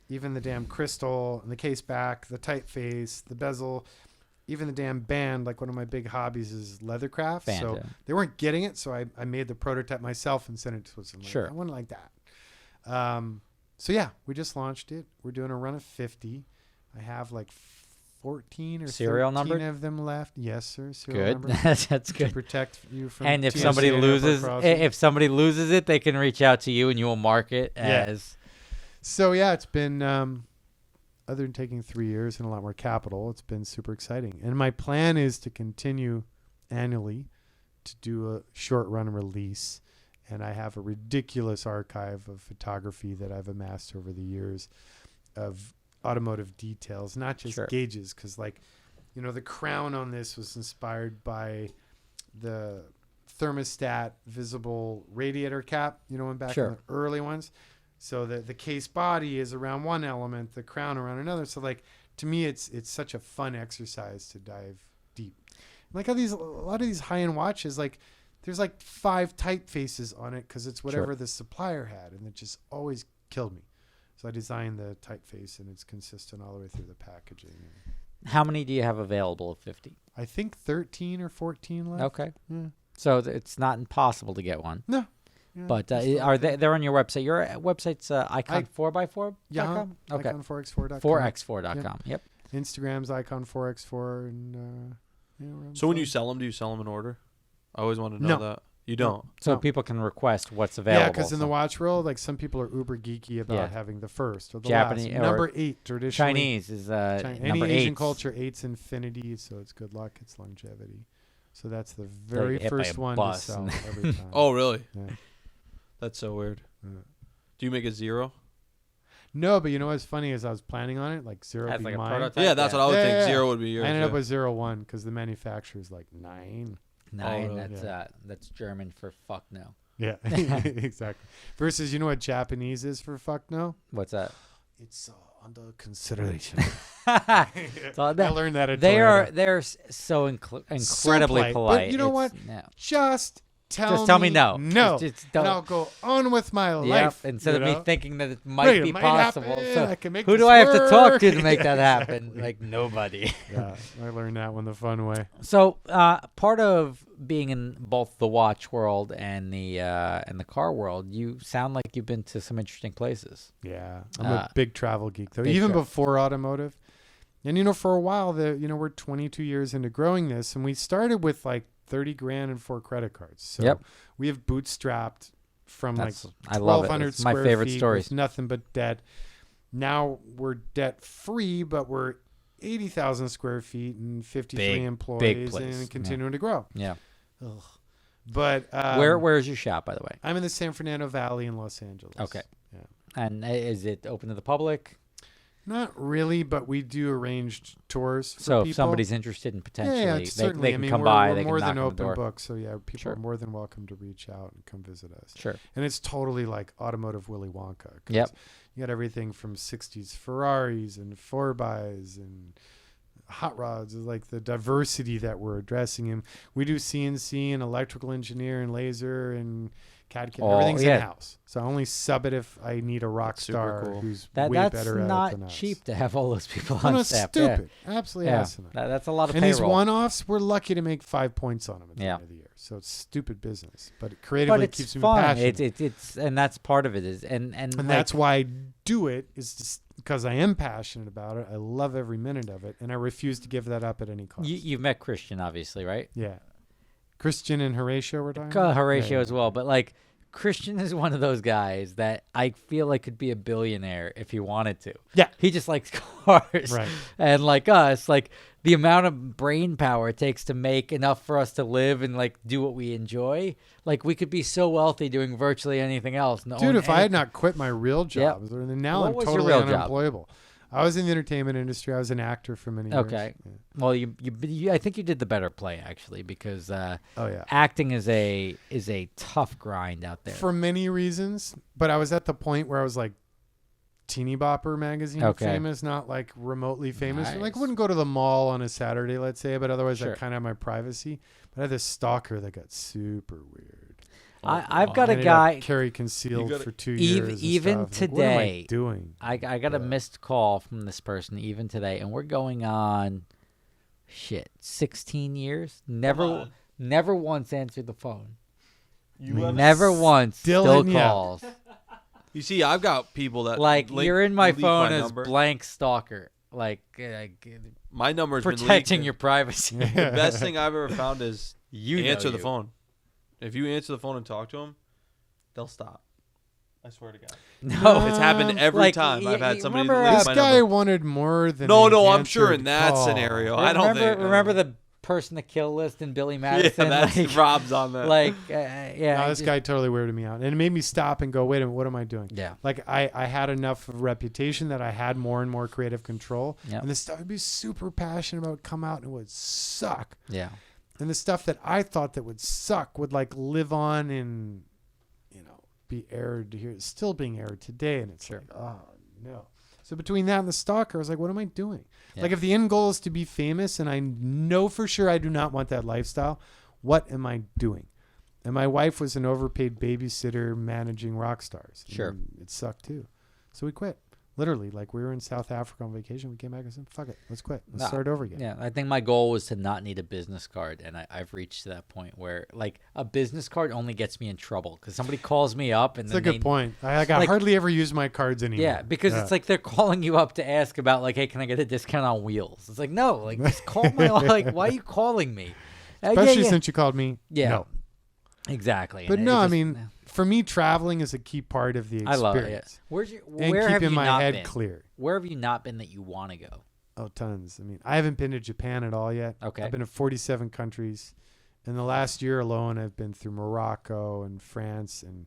C: even the damn crystal and the case back, the typeface, the bezel, even the damn band, like one of my big hobbies is leathercraft.
A: Band,
C: So
A: yeah.
C: they weren't getting it. So I made the prototype myself and sent it to Switzerland.
A: Sure.
C: I want it like that. So yeah, we just launched it. We're doing a run of 50. I have like 14 or
A: Serial
C: 13
A: number?
C: of them left. Yes, sir. Serial
A: Good.
C: number.
A: That's
C: To
A: good.
C: protect you from
A: And if
C: TSA
A: somebody
C: and airport
A: loses,
C: crossing.
A: if somebody loses it, they can reach out to you and you will mark it
C: Yeah.
A: as
C: So yeah, it's been other than taking 3 years and a lot more capital, it's been super exciting. And my plan is to continue annually to do a short run release. And I have a ridiculous archive of photography that I've amassed over the years of automotive details, not just
A: Sure.
C: gauges. Because like, you know, the crown on this was inspired by the thermostat visible radiator cap, you know, when back
A: Sure.
C: in the early ones. So the case body is around one element, the crown around another. So like, to me, it's such a fun exercise to dive deep. Like how a lot of these high-end watches, like there's like 5 typefaces on it because it's whatever
A: Sure.
C: the supplier had, and it just always killed me. So I designed the typeface, and it's consistent all the way through the packaging.
A: how many do you have available of 50?
C: I think 13 or 14 left.
A: Okay.
C: Yeah.
A: So it's not impossible to get one.
C: No. Yeah,
A: But
C: just
A: are
C: like
A: they?
C: that.
A: They're on your website. Your website's icon4x4.com.
C: Yeah.
A: Okay.
C: Icon4x4.com.
A: 4x4.com. Yep.
C: Instagram's icon4x4, and
B: So when you sell them, do you sell them in order? I always want to know
C: No.
B: that. You don't.
A: So
C: No.
A: people can request what's available.
C: Yeah, because in the
A: so
C: watch world, like some people are uber geeky about
A: Yeah.
C: having the first or the
A: Japanese-
C: last.
A: or
C: Number 8 traditionally.
A: Chinese is
C: Any
A: number
C: Asian
A: 8.
C: culture, 8's infinity, so it's good luck, it's longevity. So that's the
A: get
C: very
A: hit by
C: first
A: a
C: one
A: bus
C: to sell
A: and-
C: every time.
B: Oh, really?
C: Yeah.
B: That's so weird.
C: Yeah.
B: Do you make a 0?
C: No, but you know what's funny is I was planning on it, like 0
A: As
C: be
A: like a
C: mine.
A: prototype?
B: Yeah, that's what I would
C: Yeah,
B: think.
C: yeah, yeah.
B: 0 would be yours.
C: I ended up
B: yeah.
C: with 01 because the manufacturer's like 9.
A: 9.
B: really?
A: That's German for fuck no.
C: Yeah, exactly. Versus, you know what Japanese is for fuck no?
A: What's that?
C: It's under consideration.
A: So
C: I
A: that-
C: learned that at
A: they
C: Toyota.
A: are so incredibly
C: polite, but
A: polite.
C: you know
A: It's-
C: what?
A: No.
C: Just tell
A: me no.
C: No.
A: Just
C: And I'll go on with my
A: Yep,
C: life.
A: instead
C: you
A: of me
C: know?
A: thinking that it might
C: Right,
A: be
C: it might
A: possible.
C: happen,
A: So
C: I can make
A: who
C: this
A: do I have to talk
C: work.
A: to make that
C: Yeah,
A: happen?
C: exactly.
A: Like nobody.
C: Yeah, I learned that one the fun way.
A: So part of being in both the watch world and the car world, you sound like you've been to some interesting places.
C: Yeah, I'm a big travel geek though.
A: big
C: Even
A: travel.
C: before automotive, and you know, for a while, we're 22 years into growing this, and we started with like 30 grand and 4 credit cards. So
A: Yep.
C: we have bootstrapped from
A: That's
C: like
A: I love it.
C: 1,200
A: It's my
C: square
A: favorite
C: feet
A: stories.
C: with nothing but debt. Now we're debt free, but we're 80,000 square feet and 53
A: Big
C: employees
A: place.
C: and continuing to grow.
A: Yeah.
C: But
A: Where's your shop, by the way?
C: I'm in the San Fernando Valley in Los Angeles.
A: Okay.
C: Yeah.
A: And is it open to the public?
C: Not really, but we do arranged tours for
A: So
C: people.
A: if somebody's interested in potentially,
C: yeah,
A: they
C: certainly.
A: can
C: I mean,
A: come
C: we're,
A: by.
C: We're
A: They
C: more
A: can knock
C: than
A: on the
C: open
A: door.
C: book, so yeah, people
A: Sure.
C: are more than welcome to reach out and come visit us.
A: Sure.
C: And it's totally like automotive Willy Wonka. 'Cause
A: Yep.
C: You got everything from 60s Ferraris and 4x and hot rods. Is like the diversity that we're addressing. And we do CNC and electrical engineer and laser and CAD.
A: Oh,
C: Everything's
A: yeah.
C: in-house. So I only sub it if I need a rock
B: That's super
C: star
B: cool.
C: who's
A: That's
C: way better at it
A: not
C: than us.
A: cheap to have all those people
C: Oh,
A: on
C: no,
A: staff.
C: stupid. Absolutely
A: Yeah.
C: asinine.
A: That's a lot of
C: And
A: payroll.
C: these one-offs, we're lucky to make 5 points on them at the
A: Yeah.
C: end of the year. So it's stupid business, but it
A: But
C: creatively
A: it's
C: keeps me
A: fun.
C: passionate.
A: It's and that's part of it is and like,
C: That's why I do it, is just because I am passionate about it. I love every minute of it, and I refuse to give that up at any cost.
A: you've met Christian, obviously, right?
C: Yeah. Christian and Horatio were talking about?
A: Horatio
C: Yeah,
A: as well, but like Christian is one of those guys that I feel like could be a billionaire if he wanted to.
C: Yeah.
A: He just likes cars.
C: Right.
A: And like us, like the amount of brain power it takes to make enough for us to live and like do what we enjoy, like we could be so wealthy doing virtually anything else.
C: Dude, if I had not quit my real job, now
A: What
C: I'm
A: was your
C: totally
A: real job?
C: unemployable. I was in the entertainment industry. I was an actor for many years.
A: Okay.
C: Yeah.
A: Well, you I think you did the better play actually because
C: Oh, yeah.
A: acting is a tough grind out there.
C: For many reasons, but I was at the point where I was like teeny bopper magazine famous, not like remotely famous.
A: Nice.
C: Like, wouldn't go to the mall on a Saturday, let's say, but otherwise
A: Sure.
C: I kind of have my privacy. But I had this stalker that got super weird.
A: I've got a
C: Ended
A: guy
C: up carry concealed
B: gotta-
C: for 2 years. and
A: even
C: stuff. Like, what am I
A: today,
C: doing?
A: I got a missed call from this person even today, and we're going on 16 years.
B: on.
A: Never once answered the phone.
B: You
A: Never once
C: Still
A: still
C: in ya.
A: calls.
B: You see, I've got people that
A: Like you're in my
B: leak
A: phone as
B: number.
A: blank stalker, like
B: My number's been
A: protecting
B: leaked.
A: your privacy.
B: The best thing I've ever found is
A: You know
B: answer the
A: you.
B: phone. If you answer the phone and talk to them, they'll stop. I swear to God.
A: No,
B: It's happened every
A: Like,
B: time I've had somebody
A: remember,
B: leak
C: This
B: my
C: guy
B: number.
C: wanted more than
B: No,
C: an
B: I'm sure in
C: answered
B: that
C: call.
B: scenario. I don't think.
A: Remember the person to kill list in Billy
B: Yeah,
A: Madison.
B: that's
A: like,
B: Rob's on that.
A: like yeah.
C: No,
A: I
C: this
A: just-
C: guy totally weirded me out. And it made me stop and go, wait a minute, what am I doing?
A: Yeah.
C: Like, I had enough of reputation that I had more and more creative control.
A: Yep.
C: And the stuff I'd be super passionate about would come out and it would suck.
A: Yeah.
C: And the stuff that I thought that would suck would, like, live on and, be aired here. It's still being aired today. And it's
A: Sure.
C: like, oh, no. So between that and the stalker, I was like, what am I doing?
A: Yeah.
C: Like, if the end goal is to be famous and I know for sure I do not want that lifestyle, what am I doing? And my wife was an overpaid babysitter managing rock stars.
A: Sure.
C: And it sucked too. So we quit. Literally, like, we were in South Africa on vacation. We came back and said, fuck it. Let's quit. Let's
A: Nah,
C: start over again.
A: Yeah, I think my goal was to not need a business card, and I've reached to that point where like a business card only gets me in trouble because somebody calls me up and
C: It's
A: then
C: a good point. I
A: like-
C: hardly ever use my cards anymore.
A: Yeah, because it's like they're calling you up to ask about like, hey, can I get a discount on wheels? It's like no, like just call my like, why are you calling me?
C: Especially
A: yeah.
C: since you called me.
A: Yeah.
C: No.
A: Exactly.
C: But
A: and
C: no,
A: it
C: I
A: just-
C: mean, for me, traveling is a key part of the
A: I
C: experience.
A: love it. Yeah. Where's your
C: And
A: where have
C: keeping
A: you
C: my
A: not
C: head
A: been?
C: clear.
A: Where have you not been that you want to go?
C: Oh, tons. I mean, I haven't been to Japan at all yet.
A: Okay.
C: I've been to 47 countries. In the last year alone, I've been through Morocco and France and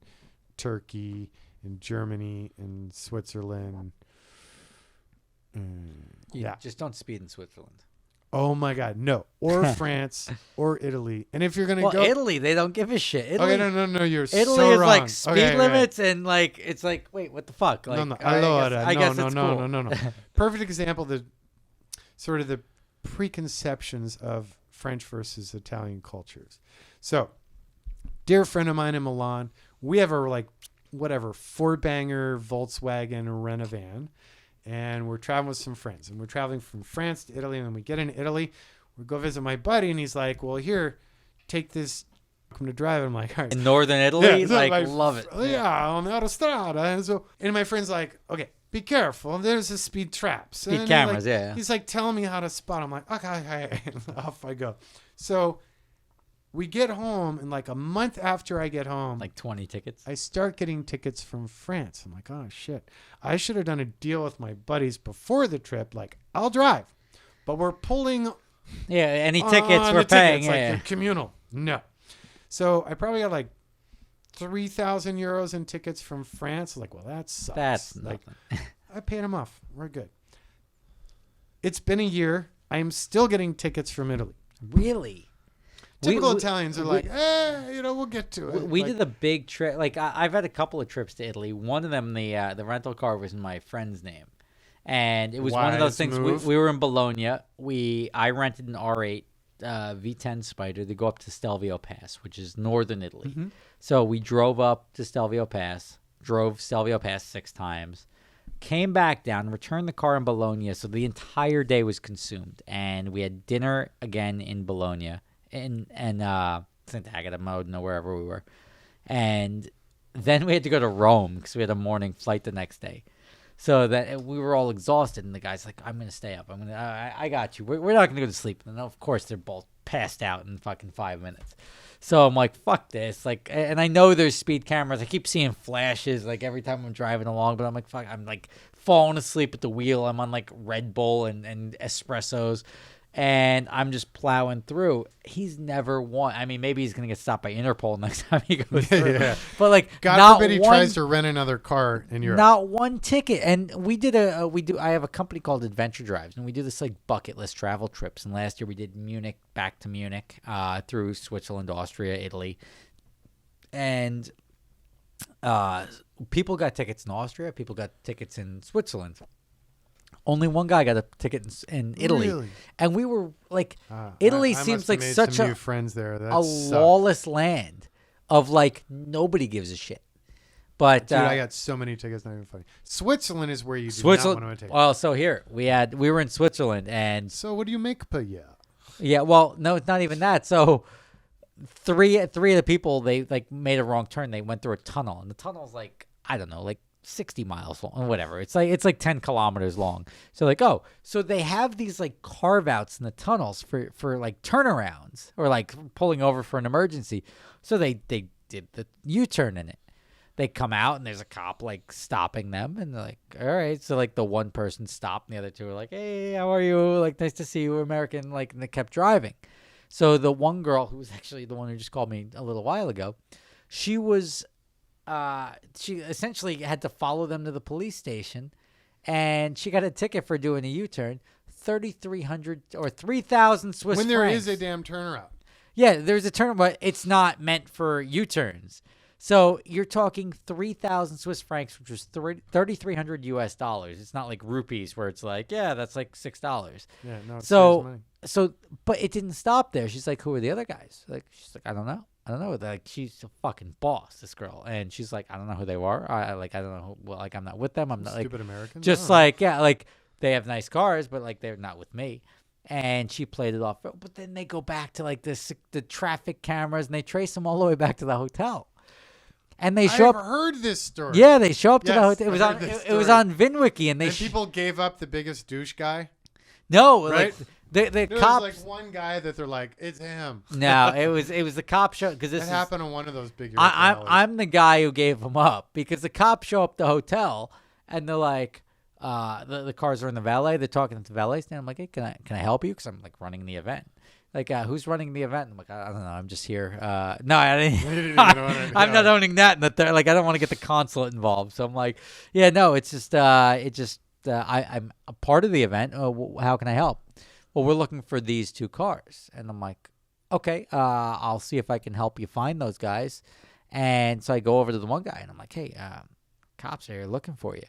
C: Turkey and Germany and Switzerland.
A: You
C: Yeah.
A: just don't speed in Switzerland.
C: Oh my God, no. Or France or Italy. And if you're gonna
A: Well,
C: go,
A: Italy, they don't give a shit. Italy,
C: okay, no, you're
A: Italy
C: so
A: is
C: wrong.
A: like speed
C: Okay, okay.
A: limits and like it's like wait, what the fuck? Like,
C: no.
A: I guess it's cool.
C: No. Perfect example. The sort of the preconceptions of French versus Italian cultures. So, dear friend of mine in Milan, we have a four-banger Volkswagen Renovan, and we're traveling with some friends, and we're traveling from France to Italy, and then we get in Italy, we go visit my buddy, and he's like, "Well, here, take this." I'm to drive. I'm like, all right.
A: In northern Italy,
C: so
A: like love it.
C: Yeah, on the autostrada. And my friend's like, okay, be careful. There's a speed traps.
A: Speed
C: And he's
A: cameras,
C: like,
A: yeah.
C: He's like telling me how to spot. I'm like, okay. Off I go. So we get home, and like a month after I get home,
A: Like 20 tickets.
C: I start getting tickets from France. I'm like, oh shit. I should have done a deal with my buddies before the trip. Like, I'll drive, but we're pulling
A: Yeah, any
C: on
A: tickets
C: the
A: we're paying.
C: tickets, like
A: Yeah,
C: they're communal. No. So I probably got like 3,000 euros in tickets from France. Like, well, that sucks.
A: that's
C: like,
A: nothing.
C: I paid them off. We're good. It's been a year. I am still getting tickets from Italy.
A: Really?
C: Typical
A: We-
C: Italians are
A: we-
C: like, we'll get to it.
A: We
C: Like,
A: did a big trip. Like I've had a couple of trips to Italy. One of them, the rental car was in my friend's name, and it was one of those
C: Wise
A: things.
C: move.
A: We were in Bologna. I rented an R8 V10 Spider to go up to Stelvio Pass, which is northern Italy.
C: Mm-hmm.
A: So we drove up to Stelvio Pass, drove Stelvio Pass 6 times, came back down, returned the car in Bologna. So the entire day was consumed, and we had dinner again in Bologna. And Santa Agata, Modena, wherever we were. And then we had to go to Rome because we had a morning flight the next day. So that we were all exhausted, and the guy's like, "I'm gonna stay up. I got you. We're not gonna go to sleep." And of course, they're both passed out in fucking 5 minutes. So I'm like, "Fuck this!" Like, and I know there's speed cameras. I keep seeing flashes like every time I'm driving along, but I'm like, "Fuck!" I'm like falling asleep at the wheel. I'm on like Red Bull and espressos. And I'm just plowing through. He's never won. I mean, maybe he's gonna get stopped by Interpol next time he goes through.
C: Yeah.
A: But like,
C: God
A: not
C: forbid he
A: one,
C: tries to rent another car in Europe.
A: not one ticket. And we did I have a company called Adventure Drives, and we do this like bucket list travel trips. And last year we did Munich back to Munich, through Switzerland, Austria, Italy, and people got tickets in Austria. People got tickets in Switzerland. Only one guy got a ticket in Italy,
C: Really?
A: and we were like, Italy
C: I
A: seems
C: must
A: like
C: have made
A: such
C: some
A: a
C: new friends there. That
A: a
C: sucked.
A: lawless land of like nobody gives a shit. But
C: Dude, I got so many tickets. Not even funny. Switzerland is where you do not
A: Switzerland.
C: want to take.
A: Well, so here we were in Switzerland, and
C: So what do you make per year?
A: yeah, well, no, it's not even that. So three of the people, they like made a wrong turn. They went through a tunnel, and the tunnel's like, I don't know, like 60 miles long, whatever. It's like 10 kilometers long. So like, oh, so they have these like carve outs in the tunnels for like turnarounds or like pulling over for an emergency. So they did the U-turn in it. They come out and there's a cop like stopping them, and they're like, all right. So like the one person stopped and the other two were like, hey, how are you? Like, nice to see you, American. Like, and they kept driving. So the one girl who was actually the one who just called me a little while ago, she essentially had to follow them to the police station, and she got a ticket for doing a U-turn, 3,300 or 3,000 Swiss
C: When
A: francs.
C: there is a damn turnaround.
A: Yeah, there's a turn, but it's not meant for U-turns. So you're talking 3,000 Swiss francs, which was $3,300 US. It's not like rupees where it's like, yeah, that's like $6.
C: Yeah, no. It's
A: So,
C: serious money.
A: but it didn't stop there. She's like, who are the other guys? Like, she's like, I don't know. Like, she's a fucking boss, this girl, and she's like, I don't know who they were. I don't know. Like, I'm not with them. I'm not like
C: Stupid Americans.
A: just like, yeah, like they have nice cars, but like they're not with me. And she played it off. But then they go back to like the traffic cameras, and they trace them all the way back to the hotel. And they show
C: I've
A: up.
C: heard this story.
A: Yeah, they show up to the
C: Yes,
A: hotel. It was
C: I've
A: on.
C: heard this
A: It was
C: story.
A: on VinWiki, and they
C: And people gave up the biggest douche guy.
A: no,
C: Right?
A: like the
C: There
A: cops.
C: was like one guy that they're like, it's him.
A: No, it was the cop show because
C: That
A: this
C: happened on one of those big.
A: I'm the guy who gave him up because the cops show up at the hotel and they're like, the cars are in the valet. They're talking to the valet stand. I'm like, hey, can I help you? Because I'm like running the event. Like, who's running the event? I'm like, I don't know. I'm just here. No, I didn't.
C: didn't even know it.
A: I'm not owning that. And like, I don't want to get the consulate involved. So I'm like, yeah, no, it's just, I'm a part of the event. How can I help? Well, we're looking for these two cars. And I'm like, okay, I'll see if I can help you find those guys. And so I go over to the one guy and I'm like, hey, cops are here looking for you.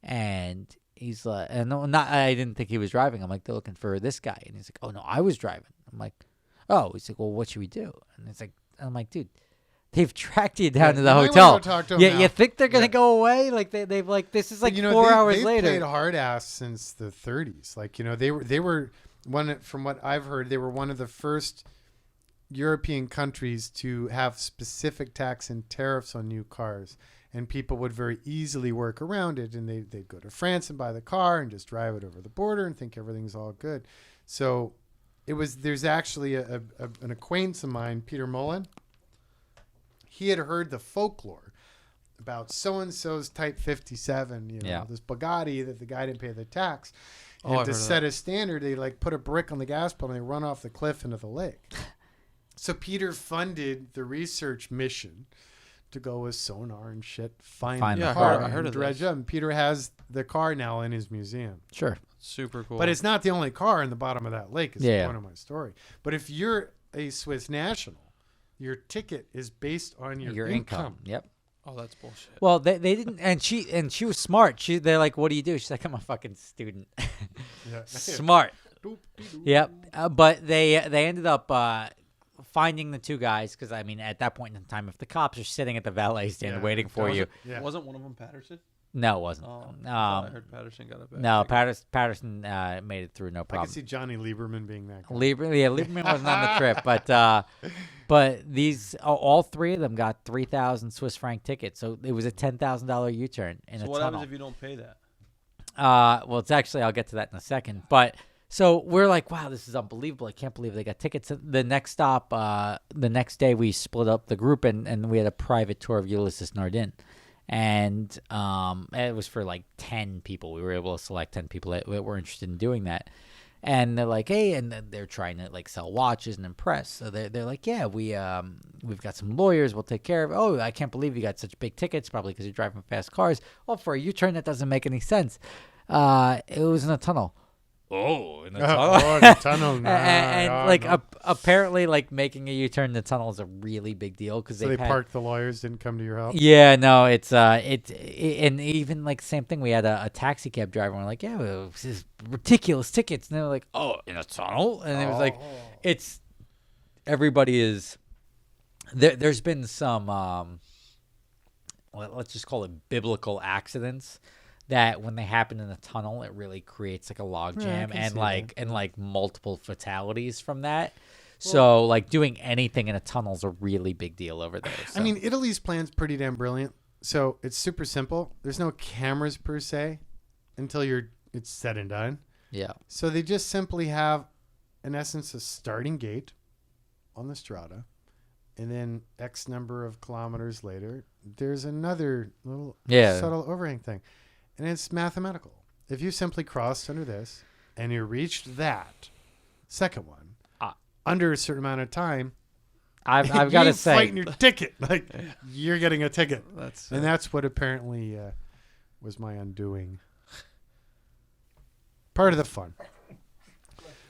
A: And he's like, and I didn't think he was driving. I'm like, they're looking for this guy. And he's like, oh, no, I was driving. I'm like, oh, he's like, well, what should we do? And it's like, I'm like, dude, they've tracked you down to the
C: you might wanna
A: hotel.
C: go talk to 'em
A: Yeah,
C: now.
A: you think they're gonna
C: Yeah.
A: go away? Like they've like this is like
C: But,
A: 4 hours
C: they've
A: later.
C: played hard ass since the 30s. Like, they were one, from what I've heard, they were one of the first European countries to have specific tax and tariffs on new cars, and people would very easily work around it, and they'd go to France and buy the car and just drive it over the border and think everything's all good. So there's actually an acquaintance of mine, Peter Mullen. He had heard the folklore about so-and-so's Type 57,
A: Yeah.
C: this Bugatti that the guy didn't pay the tax.
B: Oh,
C: And
B: I've
C: to
B: heard of
C: set a standard, they like put a brick on the gas pedal and they run off the cliff into the lake. So Peter funded the research mission to go with sonar and shit, find
A: Find
C: the
A: the
C: car,
A: car.
B: I heard
C: and
B: of
C: dredge
B: this.
C: up. And Peter has the car now in his museum.
A: Sure.
B: Super cool.
C: But it's not the only car in the bottom of that lake, is
A: Yeah.
C: the point of my story. But if you're a Swiss national, your ticket is based on your income.
A: Yep.
B: oh, that's bullshit.
A: Well, they didn't, and she was smart. They're like, what do you do? She's like, I'm a fucking student.
C: Yeah.
A: Smart.
C: Doop, dee, doop.
A: Yep. But they ended up finding the two guys because I mean, at that point in time, if the cops are sitting at the valet stand
C: Yeah,
A: waiting for you,
C: Yeah.
B: Wasn't one of them Patterson?
A: No, it wasn't.
B: Oh, I thought I
A: Um,
B: heard Patterson got a bad
A: no,
B: ticket.
A: Patterson made it through no
C: I
A: problem.
C: could see Johnny Lieberman being that guy.
A: Lieberman wasn't on the trip, but these all three of them got 3,000 Swiss franc tickets. So it was a $10,000 U-turn in
B: So
A: a
B: what
A: tunnel.
B: happens if you don't pay that?
A: Well, it's actually I'll get to that in a second. But so we're like, wow, this is unbelievable. I can't believe they got tickets. The next stop, the next day, we split up the group and we had a private tour of Ulysses Nardin. And it was for like 10 people. We were able to select 10 people that were interested in doing that. And they're like, hey, and then they're trying to like sell watches and impress. So they're like, yeah, we've got some lawyers. We'll take care of it. Oh, I can't believe you got such big tickets, probably because you're driving fast cars. Well, for a U-turn, that doesn't make any sense. It was in a tunnel. Oh, in a tunnel.
C: Oh, the tunnel.
A: Apparently, like making a U-turn in the tunnel is a really big deal because
C: So they parked the lawyers, didn't come to your help?
A: Yeah, no, and even like same thing. We had a taxi cab driver. And we're like, yeah, well, this is ridiculous tickets, and they were like, oh, in a tunnel, and it was like, it's everybody is there. There's been some let's just call it biblical accidents that when they happen in a tunnel, it really creates like a log jam and like multiple fatalities from that. So like doing anything in a tunnel is a really big deal over there. So.
C: I mean, Italy's plan's pretty damn brilliant. So it's super simple. There's no cameras per se until it's said and done.
A: Yeah.
C: So they just simply have, in essence, a starting gate on the strada. And then X number of kilometers later, there's another little subtle overhang thing. And it's mathematical. If you simply crossed under this and you reached that second one under a certain amount of time,
A: I've got to say,
C: fighting your ticket. Like you're getting a ticket.
B: And
C: That's what apparently was my undoing. Part of the fun.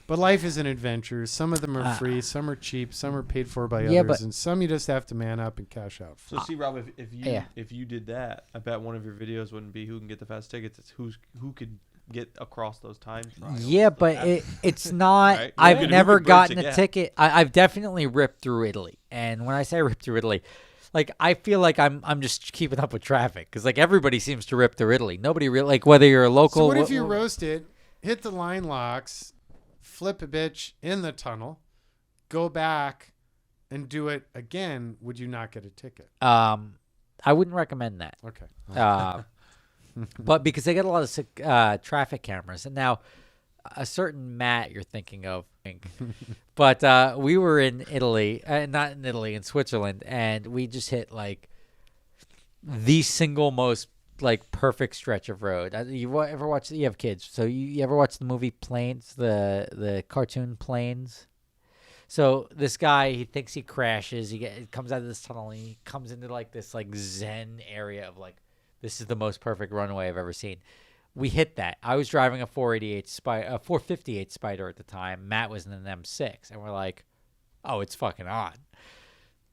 C: But life is an adventure. Some of them are free, some are cheap, some are paid for by others, and some you just have to man up and cash out for.
B: So see, Rob, if you did that, I bet one of your videos wouldn't be who can get the fast tickets. It's who could get across those time trials.
A: Yeah, but it's not.
B: Right?
A: I've never gotten a ticket. I've definitely ripped through Italy, and when I say ripped through Italy, like I feel like I'm just keeping up with traffic because like everybody seems to rip through Italy. Nobody really like whether you're a local.
C: So what if you roasted, hit the line locks, flip a bitch in the tunnel, go back and do it again? Would you not get a ticket?
A: I wouldn't recommend that.
C: Okay.
A: But because they got a lot of traffic cameras, and now a certain Matt you're thinking of, but we were in Italy, not in Italy, in Switzerland, and we just hit like the single most like perfect stretch of road. You ever watch? You have kids, so you ever watch the movie Planes, the cartoon Planes? So this guy, he thinks he crashes. He comes out of this tunnel, and he comes into like this like zen area of like, this is the most perfect runway I've ever seen. We hit that. I was driving a 458 Spider at the time. Matt was in an M6, and we're like, oh, it's fucking on.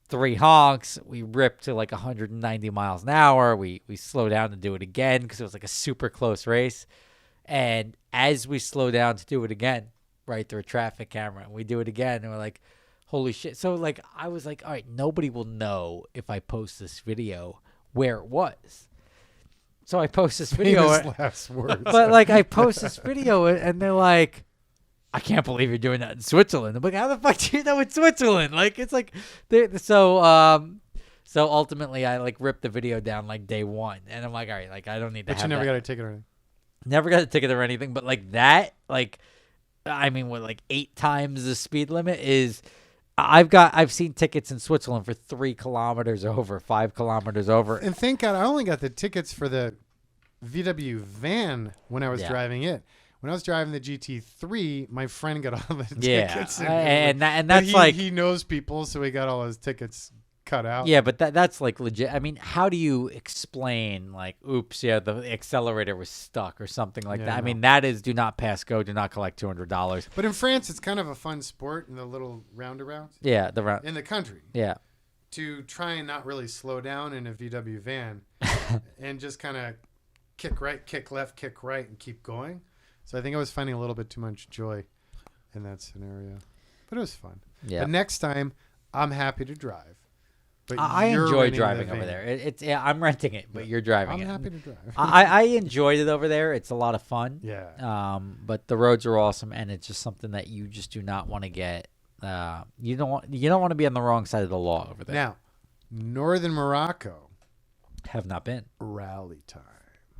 A: 3 honks. We ripped to like 190 miles an hour. We slow down to do it again because it was like a super close race. And as we slow down to do it again, right through a traffic camera, and we do it again, and we're like, holy shit. So like I was like, all right, nobody will know if I post this video where it was. So I post this video,
C: last words.
A: but like I post this video, and they're like, I can't believe you're doing that in Switzerland. I'm like, how the fuck do you know it's Switzerland? Like, it's like, so ultimately I like ripped the video down like day one, and I'm like, all right, like I don't need to.
C: But you never got a ticket or anything.
A: Never got a ticket or anything, but like that, like, I mean, what, like 8 times the speed limit is. I've seen tickets in Switzerland for 3 kilometers over, 5 kilometers over.
C: And thank God I only got the tickets for the VW van when I was driving it. When I was driving the GT3, my friend got all the tickets.
A: And that's like
C: he knows people, so he got all his tickets cut out.
A: Yeah, but that's like legit. I mean, how do you explain like, oops, yeah, the accelerator was stuck or something like that? I mean, that is do not pass go, do not collect $200.
C: But in France, it's kind of a fun sport in the little roundabouts.
A: Yeah, the round
C: in the country.
A: Yeah,
C: to try and not really slow down in a VW van and just kind of kick right, kick left, kick right, and keep going. So I think I was finding a little bit too much joy in that scenario, but it was fun.
A: Yeah.
C: But next time, I'm happy to drive. But
A: I
C: you're
A: enjoy
C: renting the
A: driving over
C: van.
A: there. It's I'm renting it, but you're driving
C: I'm
A: it.
C: happy to drive.
A: I enjoyed it over there. It's a lot of fun.
C: Yeah.
A: But the roads are awesome, and it's just something that you just do not want to get. You don't want to be on the wrong side of the law over there.
C: Now, northern Morocco,
A: Have not been.
C: rally time.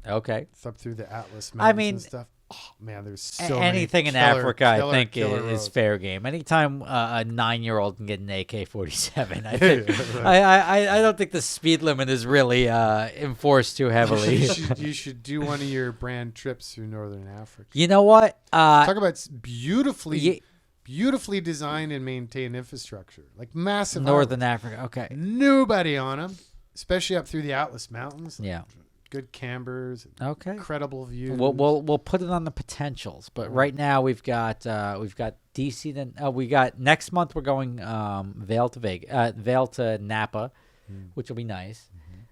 A: Okay.
C: It's up through the Atlas
A: I
C: Mountains
A: mean,
C: and stuff. Oh, man, there's so many
A: anything in
C: killer,
A: Africa, I
C: killer,
A: think,
C: killer
A: is
C: roads.
A: fair game. Anytime a 9-year-old can get an AK-47, I
C: Yeah,
A: think.
C: right.
A: I don't think the speed limit is really enforced too heavily.
C: You should do one of your brand trips through northern Africa.
A: You know what?
C: Talk about beautifully,
A: Ye-
C: beautifully designed and maintained infrastructure, like massive.
A: Northern
C: highways.
A: Africa. Okay.
C: Nobody on them, especially up through the Atlas Mountains.
A: Yeah.
C: Good cambers,
A: Okay.
C: incredible views.
A: We'll put it on the potentials, but right now we've got DC. Then we got next month we're going Vail to Napa, which will be nice.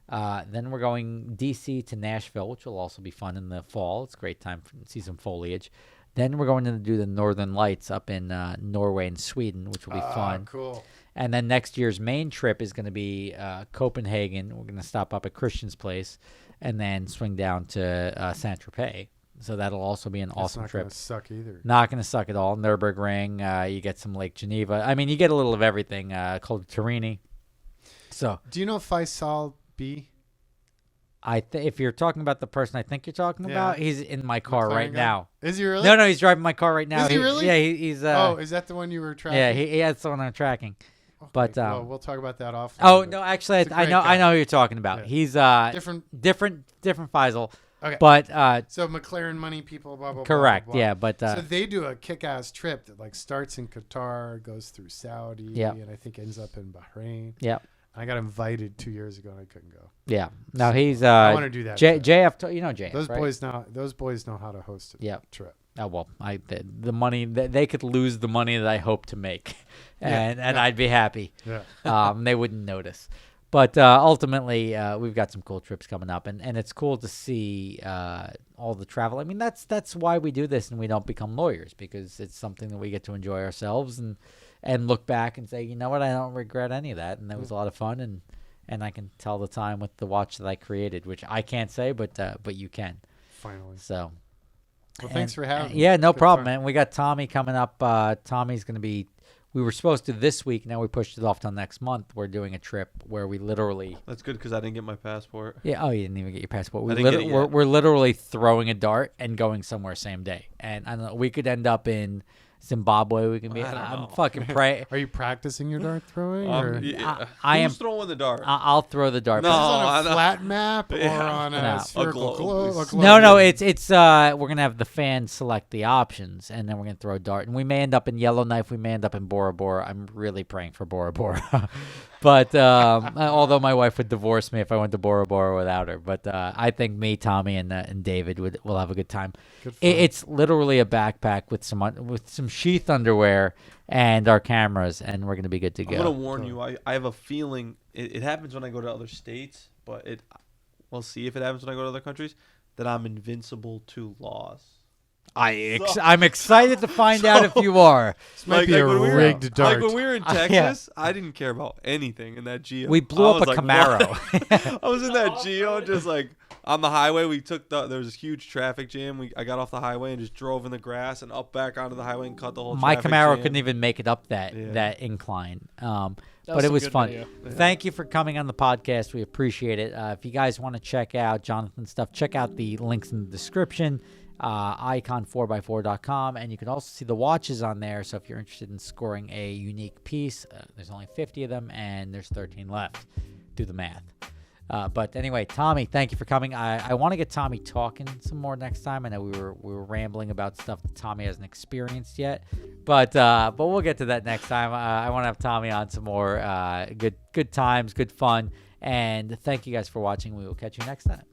A: Then we're going DC to Nashville, which will also be fun in the fall. It's a great time to see some foliage. Then we're going to do the Northern Lights up in Norway and Sweden, which will be fun.
C: Cool.
A: And then next year's main trip is going to be Copenhagen. We're going to stop up at Christian's place and then swing down to Saint-Tropez. So that'll also be an awesome
C: That's not
A: trip.
C: gonna suck either.
A: Not going to suck at all. Nürburgring, you get some Lake Geneva. I mean, you get a little of everything. Called Turini. So
C: Do you know Faisal B?
A: if you're talking about the person I think you're talking about, he's in my car
C: McLaren
A: right
C: guy?
A: now.
C: Is he really?
A: No, he's driving my car right now.
C: Is he really?
A: Yeah, he's.
C: Oh, is that the one you were tracking?
A: yeah, he that's the one I'm tracking.
C: Okay,
A: but,
C: well, we'll talk about that offline.
A: Oh
C: but-
A: no, actually,
C: He's a
A: I
C: great
A: know
C: guy.
A: who you're talking about.
C: Yeah.
A: He's different Faisal.
C: Okay.
A: But
C: So McLaren money people, blah blah.
A: correct,
C: blah, blah, blah.
A: yeah. But
C: So they do a kick-ass trip that like starts in Qatar, goes through Saudi,
A: Yeah.
C: and I think ends up in Bahrain.
A: yeah,
C: I got invited 2 years ago and I couldn't go.
A: yeah. No, he's
C: I want to do that. trip.
A: JF. You know JF,
C: Those
A: right?
C: boys know how to host a
A: Yeah.
C: trip.
A: Oh well, the money they could lose the money that I hope to make, and
C: Yeah.
A: I'd be happy.
C: Yeah.
A: They wouldn't notice. But ultimately, we've got some cool trips coming up, and it's cool to see all the travel. I mean, that's why we do this, and we don't become lawyers, because it's something that we get to enjoy ourselves and look back and say, you know what, I don't regret any of that, and that was a lot of fun, and I can tell the time with the watch that I created, which I can't say, but you can.
C: Finally.
A: So.
C: Well, thanks for having me.
A: Yeah, no
C: Good
A: problem,
C: fun.
A: man. We got Tommy coming up. Tommy's going to be. We were supposed to this week. Now we pushed it off till next month. We're doing a trip where we literally.
B: That's good because I didn't get my passport.
A: Yeah. Oh, you didn't even get your passport.
B: I didn't get it yet.
A: We're literally throwing a dart and going somewhere same day. And I don't know. We could end up in Zimbabwe. We can be.
B: I don't
A: I'm
B: know.
A: fucking praying.
C: Are you practicing your dart throwing? or
B: Yeah.
A: I
B: Who's
A: am-
B: throwing the dart?
A: I'll throw the dart.
B: No.
C: Is this
B: I
C: on a
B: know.
C: flat map or
B: Yeah.
C: on a
A: No.
C: spherical
B: A globe.
C: globe?
A: No, it's we're gonna have the fans select the options, and then we're gonna throw a dart, and we may end up in Yellowknife, we may end up in Bora Bora. I'm really praying for Bora Bora, but although my wife would divorce me if I went to Bora Bora without her, but I think me, Tommy, and David will have a good time.
C: Good fun.
A: It's literally a backpack with some sheath underwear and our cameras, and we're gonna be good to
B: I'm gonna
A: go.
B: warn you. I have a feeling it happens when I go to other states, but we'll see if it happens when I go to other countries. That I'm invincible to loss.
A: I'm excited to find out if you are.
C: This might be a
B: when we were-
C: rigged dart.
B: Like when we were in
A: Yeah.
B: Texas, I didn't care about anything in that Geo.
A: We blew
B: I
A: up a
B: was like,
A: Camaro.
B: what? I was in that Geo, just like on the highway. We took there was this huge traffic jam. I got off the highway and just drove in the grass and up back onto the highway and cut the whole.
A: My
B: traffic
A: Camaro
B: jam.
A: couldn't even make it up that
B: Yeah.
A: incline.
D: That
A: But it
D: some
A: was
D: good
A: fun.
D: video.
A: Thank you for coming on the podcast. We appreciate it. If you guys want to check out Jonathan's stuff, check out the links in the description, icon4x4.com, and you can also see the watches on there. So if you're interested in scoring a unique piece, there's only 50 of them, and there's 13 left. Do the math. But anyway, Tommy, thank you for coming. I want to get Tommy talking some more next time. I know we were rambling about stuff that Tommy hasn't experienced yet, but we'll get to that next time. I want to have Tommy on some more good times, good fun, and thank you guys for watching. We will catch you next time.